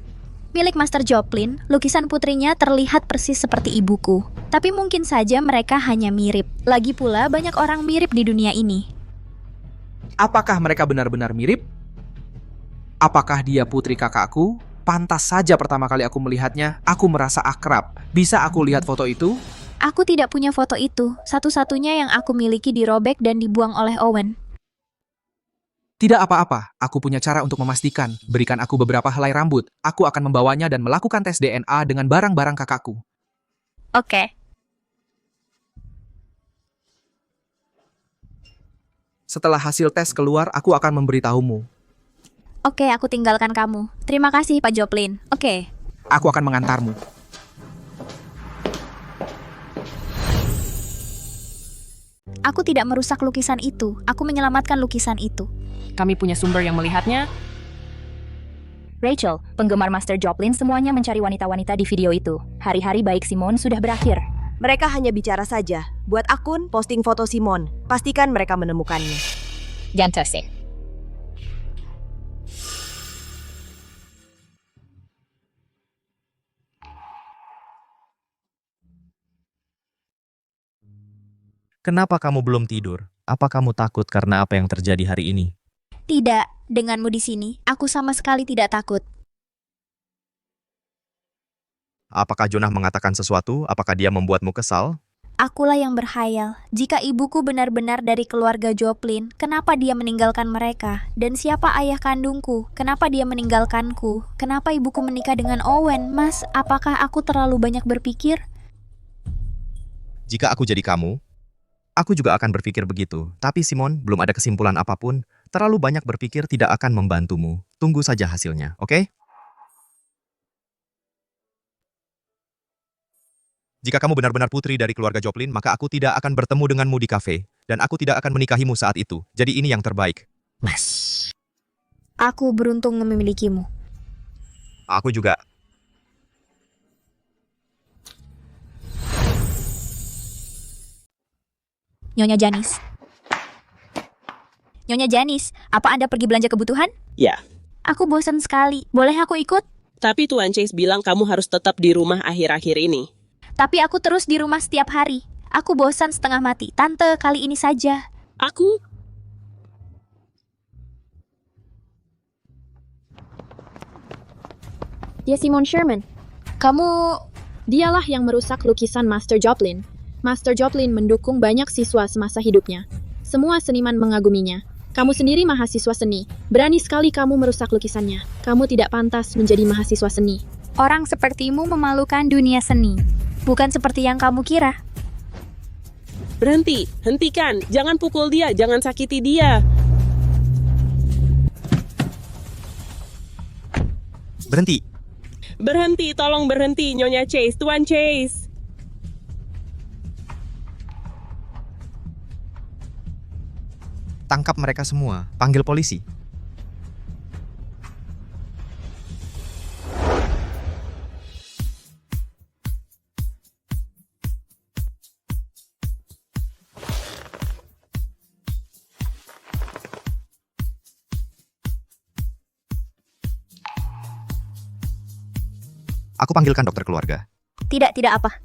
Milik Master Joplin, lukisan putrinya terlihat persis seperti ibuku. Tapi mungkin saja mereka hanya mirip. Lagi pula, banyak orang mirip di dunia ini. Apakah mereka benar-benar mirip? Apakah dia putri kakakku? Pantas saja pertama kali aku melihatnya, aku merasa akrab. Bisa aku lihat foto itu? Aku tidak punya foto itu. Satu-satunya yang aku miliki dirobek dan dibuang oleh Owen. Tidak apa-apa, aku punya cara untuk memastikan. Berikan aku beberapa helai rambut. Aku akan membawanya dan melakukan tes DNA dengan barang-barang kakakku. Oke. Setelah hasil tes keluar, aku akan memberitahumu. Oke, aku tinggalkan kamu. Terima kasih, Pak Joplin. Oke. Aku akan mengantarmu. Aku tidak merusak lukisan itu. Aku menyelamatkan lukisan itu. Kami punya sumber yang melihatnya. Rachel, penggemar Master Joplin semuanya mencari wanita-wanita di video itu. Hari-hari baik Simon sudah berakhir. Mereka hanya bicara saja. Buat akun, posting foto Simon. Pastikan mereka menemukannya. Jangan sih. Kenapa kamu belum tidur? Apa kamu takut karena apa yang terjadi hari ini? Tidak, denganmu di sini, aku sama sekali tidak takut. Apakah Jonah mengatakan sesuatu? Apakah dia membuatmu kesal? Akulah yang berhayal. Jika ibuku benar-benar dari keluarga Joplin, kenapa dia meninggalkan mereka? Dan siapa ayah kandungku? Kenapa dia meninggalkanku? Kenapa ibuku menikah dengan Owen? Mas, apakah aku terlalu banyak berpikir? Jika aku jadi kamu, aku juga akan berpikir begitu. Tapi Simon, belum ada kesimpulan apapun. Terlalu banyak berpikir tidak akan membantumu. Tunggu saja hasilnya, oke? Jika kamu benar-benar putri dari keluarga Joplin, maka aku tidak akan bertemu denganmu di kafe. Dan aku tidak akan menikahimu saat itu. Jadi ini yang terbaik. Aku beruntung memilikimu. Aku juga. Nyonya Janice. Nyonya Janice, apa Anda pergi belanja kebutuhan? Ya. Aku bosan sekali. Boleh aku ikut? Tapi Tuan Chase bilang kamu harus tetap di rumah akhir-akhir ini. Tapi aku terus di rumah setiap hari. Aku bosan setengah mati. Tante, kali ini saja. Aku? Dia Simon Sherman. Dialah yang merusak lukisan Master Joplin. Master Joplin mendukung banyak siswa semasa hidupnya. Semua seniman mengaguminya. Kamu sendiri mahasiswa seni. Berani sekali kamu merusak lukisannya. Kamu tidak pantas menjadi mahasiswa seni. Orang sepertimu memalukan dunia seni. Bukan seperti yang kamu kira. Berhenti, hentikan. Jangan pukul dia, jangan sakiti dia. Berhenti. Berhenti, tolong berhenti, Nyonya Chase, Tuan Chase. Tangkap mereka semua. Panggil polisi. Aku panggilkan dokter keluarga. Tidak apa.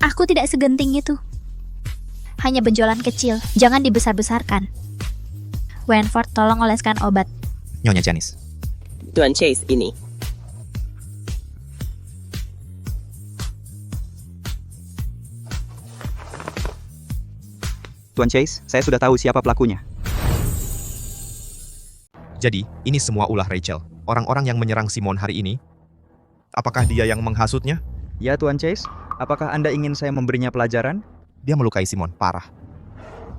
Aku tidak segenting itu. Hanya benjolan kecil, jangan dibesar-besarkan. Wenford, tolong oleskan obat. Nyonya Janice. Tuan Chase, ini. Tuan Chase, saya sudah tahu siapa pelakunya. Jadi, ini semua ulah Rachel. Orang-orang yang menyerang Simon hari ini. Apakah dia yang menghasutnya? Ya, Tuan Chase. Apakah Anda ingin saya memberinya pelajaran? Dia melukai Simon, parah.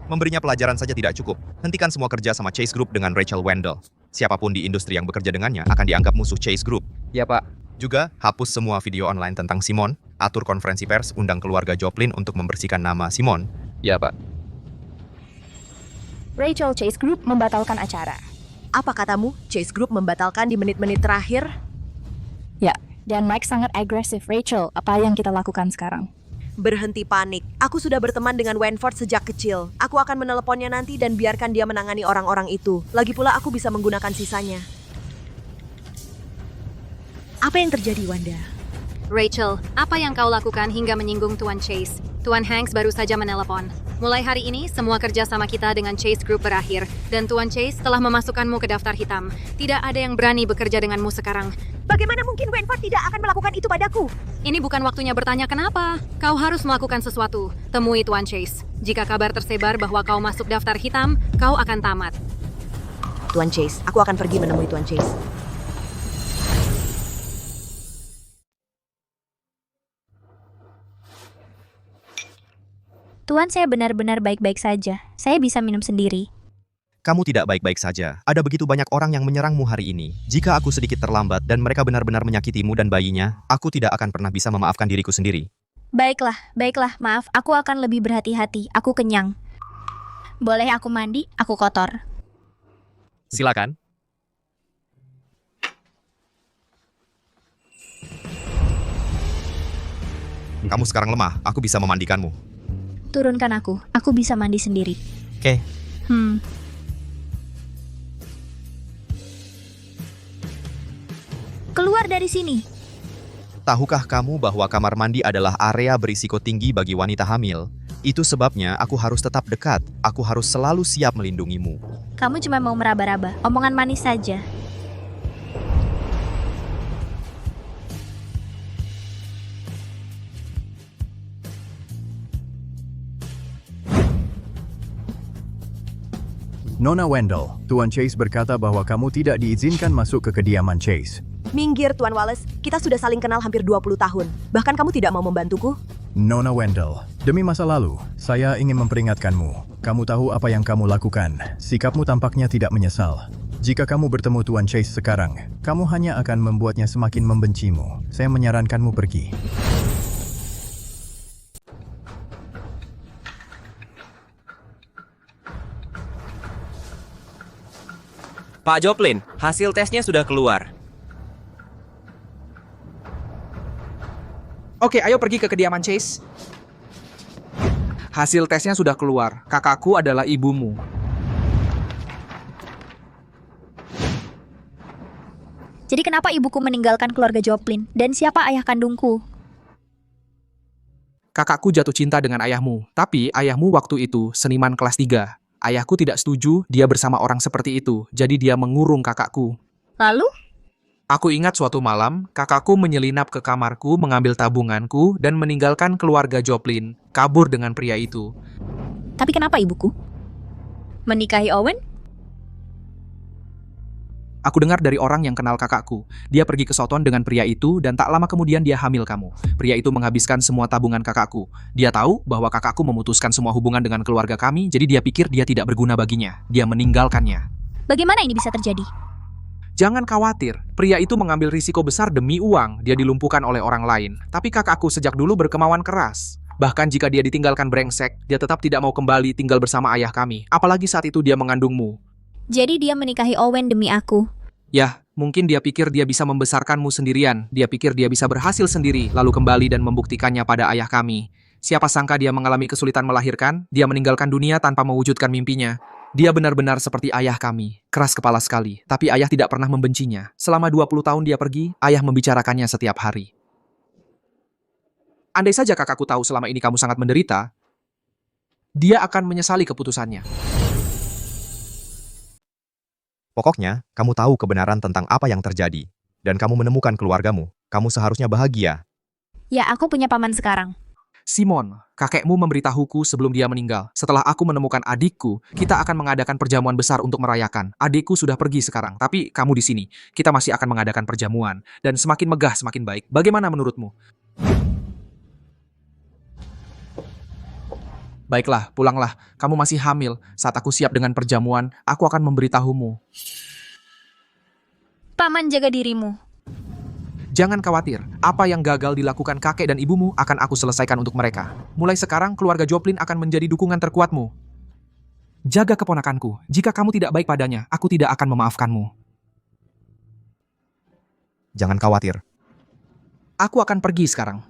Memberinya pelajaran saja tidak cukup. Hentikan semua kerja sama Chase Group dengan Rachel Wendell. Siapapun di industri yang bekerja dengannya akan dianggap musuh Chase Group. Ya, Pak. Juga, hapus semua video online tentang Simon, atur konferensi pers, undang keluarga Joplin untuk membersihkan nama Simon. Ya, Pak. Rachel Chase Group membatalkan acara. Apa katamu? Chase Group membatalkan di menit-menit terakhir? Ya, dan Mike sangat agresif. Rachel, apa yang kita lakukan sekarang? Berhenti panik. Aku sudah berteman dengan Wenford sejak kecil. Aku akan meneleponnya nanti dan biarkan dia menangani orang-orang itu. Lagi pula aku bisa menggunakan sisanya. Apa yang terjadi, Wanda? Rachel, apa yang kau lakukan hingga menyinggung Tuan Chase? Tuan Hanks baru saja menelepon. Mulai hari ini, semua kerja sama kita dengan Chase Group berakhir. Dan Tuan Chase telah memasukkanmu ke daftar hitam. Tidak ada yang berani bekerja denganmu sekarang. Bagaimana mungkin Wenford tidak akan melakukan itu padaku? Ini bukan waktunya bertanya kenapa. Kau harus melakukan sesuatu. Temui Tuan Chase. Jika kabar tersebar bahwa kau masuk daftar hitam, kau akan tamat. Tuan Chase, aku akan pergi menemui Tuan Chase. Tuan, saya benar-benar baik-baik saja. Saya bisa minum sendiri. Kamu tidak baik-baik saja. Ada begitu banyak orang yang menyerangmu hari ini. Jika aku sedikit terlambat dan mereka benar-benar menyakitimu dan bayinya, aku tidak akan pernah bisa memaafkan diriku sendiri. Baiklah, maaf. Aku akan lebih berhati-hati. Aku kenyang. Boleh aku mandi? Aku kotor. Silakan. Kamu sekarang lemah. Aku bisa memandikanmu. Turunkan aku. Aku bisa mandi sendiri. Oke. Keluar dari sini. Tahukah kamu bahwa kamar mandi adalah area berisiko tinggi bagi wanita hamil? Itu sebabnya aku harus tetap dekat. Aku harus selalu siap melindungimu. Kamu cuma mau meraba-raba. Omongan manis saja. Nona Wendell, Tuan Chase berkata bahwa kamu tidak diizinkan masuk ke kediaman Chase. Minggir, Tuan Wallace. Kita sudah saling kenal hampir 20 tahun. Bahkan kamu tidak mau membantuku? Nona Wendell, demi masa lalu, saya ingin memperingatkanmu. Kamu tahu apa yang kamu lakukan. Sikapmu tampaknya tidak menyesal. Jika kamu bertemu Tuan Chase sekarang, kamu hanya akan membuatnya semakin membencimu. Saya menyarankanmu pergi. Pak Joplin, hasil tesnya sudah keluar. Oke, ayo pergi ke kediaman Chase. Hasil tesnya sudah keluar. Kakakku adalah ibumu. Jadi kenapa ibuku meninggalkan keluarga Joplin? Dan siapa ayah kandungku? Kakakku jatuh cinta dengan ayahmu, tapi ayahmu waktu itu seniman kelas 3. Ayahku tidak setuju dia bersama orang seperti itu, jadi dia mengurung kakakku. Lalu? Aku ingat suatu malam, kakakku menyelinap ke kamarku, mengambil tabunganku, dan meninggalkan keluarga Joplin, kabur dengan pria itu. Tapi kenapa ibuku? Menikahi Owen? Aku dengar dari orang yang kenal kakakku. Dia pergi ke Southon dengan pria itu, dan tak lama kemudian dia hamil kamu. Pria itu menghabiskan semua tabungan kakakku. Dia tahu bahwa kakakku memutuskan semua hubungan dengan keluarga kami, jadi dia pikir dia tidak berguna baginya. Dia meninggalkannya. Bagaimana ini bisa terjadi? Jangan khawatir, pria itu mengambil risiko besar demi uang, dia dilumpuhkan oleh orang lain. Tapi kakakku sejak dulu berkemauan keras. Bahkan jika dia ditinggalkan brengsek, dia tetap tidak mau kembali tinggal bersama ayah kami. Apalagi saat itu dia mengandungmu. Jadi dia menikahi Owen demi aku. Ya, mungkin dia pikir dia bisa membesarkanmu sendirian. Dia pikir dia bisa berhasil sendiri, lalu kembali dan membuktikannya pada ayah kami. Siapa sangka dia mengalami kesulitan melahirkan, dia meninggalkan dunia tanpa mewujudkan mimpinya. Dia benar-benar seperti ayah kami, keras kepala sekali, tapi ayah tidak pernah membencinya. Selama 20 tahun dia pergi, ayah membicarakannya setiap hari. Andai saja kakakku tahu selama ini kamu sangat menderita, dia akan menyesali keputusannya. Pokoknya, kamu tahu kebenaran tentang apa yang terjadi. Dan kamu menemukan keluargamu. Kamu seharusnya bahagia. Ya, aku punya paman sekarang. Simon, kakekmu memberitahuku sebelum dia meninggal. Setelah aku menemukan adikku, kita akan mengadakan perjamuan besar untuk merayakan. Adikku sudah pergi sekarang, tapi kamu di sini. Kita masih akan mengadakan perjamuan. Dan semakin megah, semakin baik. Bagaimana menurutmu? Baiklah, pulanglah. Kamu masih hamil. Saat aku siap dengan perjamuan, aku akan memberitahumu. Paman, jaga dirimu. Jangan khawatir, apa yang gagal dilakukan kakek dan ibumu akan aku selesaikan untuk mereka. Mulai sekarang, keluarga Joplin akan menjadi dukungan terkuatmu. Jaga keponakanku. Jika kamu tidak baik padanya, aku tidak akan memaafkanmu. Jangan khawatir. Aku akan pergi sekarang.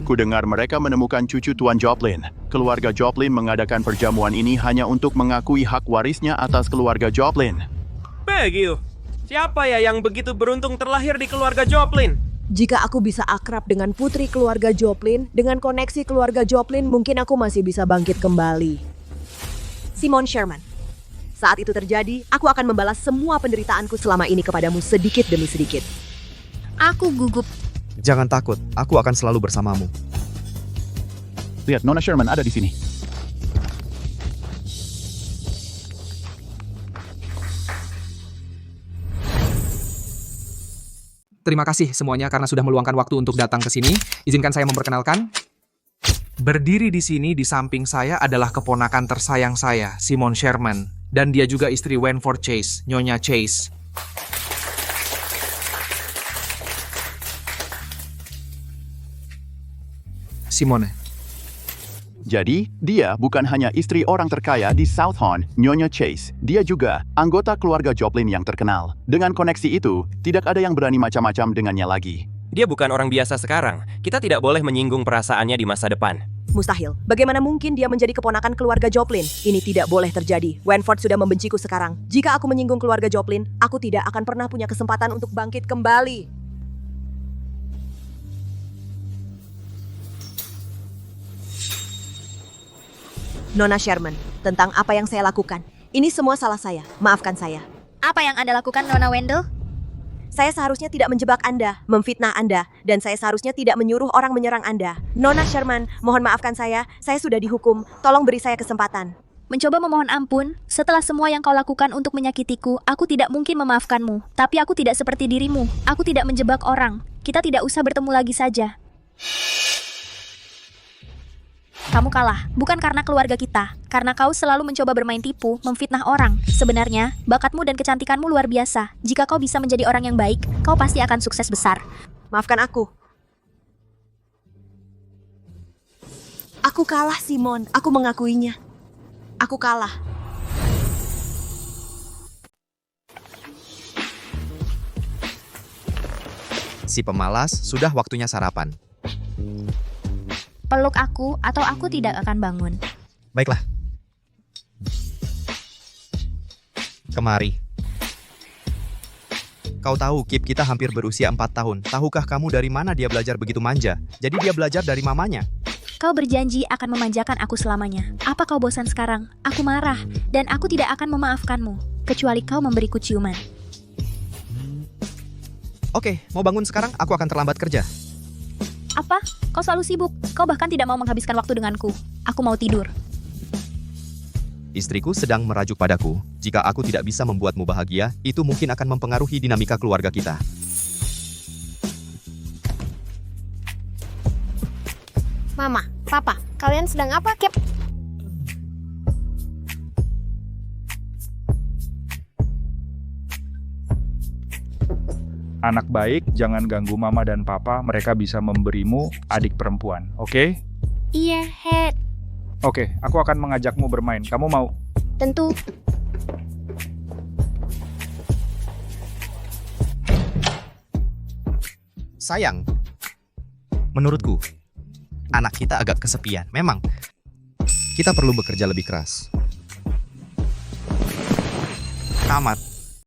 Kudengar mereka menemukan cucu Tuan Joplin. Keluarga Joplin mengadakan perjamuan ini hanya untuk mengakui hak warisnya atas keluarga Joplin. Begitu. Siapa ya yang begitu beruntung terlahir di keluarga Joplin? Jika aku bisa akrab dengan putri keluarga Joplin, dengan koneksi keluarga Joplin, mungkin aku masih bisa bangkit kembali. Simon Sherman. Saat itu terjadi, aku akan membalas semua penderitaanku selama ini kepadamu sedikit demi sedikit. Aku gugup. Jangan takut, aku akan selalu bersamamu. Lihat, Nona Sherman ada di sini. Terima kasih semuanya karena sudah meluangkan waktu untuk datang ke sini. Izinkan saya memperkenalkan. Berdiri di sini di samping saya adalah keponakan tersayang saya, Simon Sherman. Dan dia juga istri Wentworth Chase, Nyonya Chase. Simone. Jadi, dia bukan hanya istri orang terkaya di Southon, Nyonya Chase. Dia juga anggota keluarga Joplin yang terkenal. Dengan koneksi itu, tidak ada yang berani macam-macam dengannya lagi. Dia bukan orang biasa sekarang. Kita tidak boleh menyinggung perasaannya di masa depan. Mustahil. Bagaimana mungkin dia menjadi keponakan keluarga Joplin? Ini tidak boleh terjadi. Wentworth sudah membenciku sekarang. Jika aku menyinggung keluarga Joplin, aku tidak akan pernah punya kesempatan untuk bangkit kembali. Nona Sherman, tentang apa yang saya lakukan. Ini semua salah saya. Maafkan saya. Apa yang Anda lakukan, Nona Wendell? Saya seharusnya tidak menjebak Anda, memfitnah Anda, dan saya seharusnya tidak menyuruh orang menyerang Anda. Nona Sherman, mohon maafkan saya sudah dihukum. Tolong beri saya kesempatan. Mencoba memohon ampun, setelah semua yang kau lakukan untuk menyakitiku, aku tidak mungkin memaafkanmu. Tapi aku tidak seperti dirimu. Aku tidak menjebak orang. Kita tidak usah bertemu lagi saja. Kamu kalah, bukan karena keluarga kita. Karena kau selalu mencoba bermain tipu, memfitnah orang. Sebenarnya, bakatmu dan kecantikanmu luar biasa. Jika kau bisa menjadi orang yang baik, kau pasti akan sukses besar. Maafkan aku. Aku kalah, Simon. Aku mengakuinya. Aku kalah. Si pemalas, sudah waktunya sarapan. Peluk aku atau aku tidak akan bangun. Baiklah. Kemari. Kau tahu, Kip kita hampir berusia 4 tahun. Tahukah kamu dari mana dia belajar begitu manja? Jadi dia belajar dari mamanya. Kau berjanji akan memanjakan aku selamanya. Apa kau bosan sekarang? Aku marah, dan aku tidak akan memaafkanmu, kecuali kau memberiku ciuman. Oke, mau bangun sekarang? Aku akan terlambat kerja. Apa? Kau selalu sibuk. Kau bahkan tidak mau menghabiskan waktu denganku. Aku mau tidur. Istriku sedang merajuk padaku. Jika aku tidak bisa membuatmu bahagia, itu mungkin akan mempengaruhi dinamika keluarga kita. Mama, Papa, kalian sedang apa, Kip? Anak baik, jangan ganggu mama dan papa, mereka bisa memberimu adik perempuan, oke? Iya, Head. Oke, aku akan mengajakmu bermain, kamu mau? Tentu. Sayang, menurutku, anak kita agak kesepian. Memang, kita perlu bekerja lebih keras. Tamat.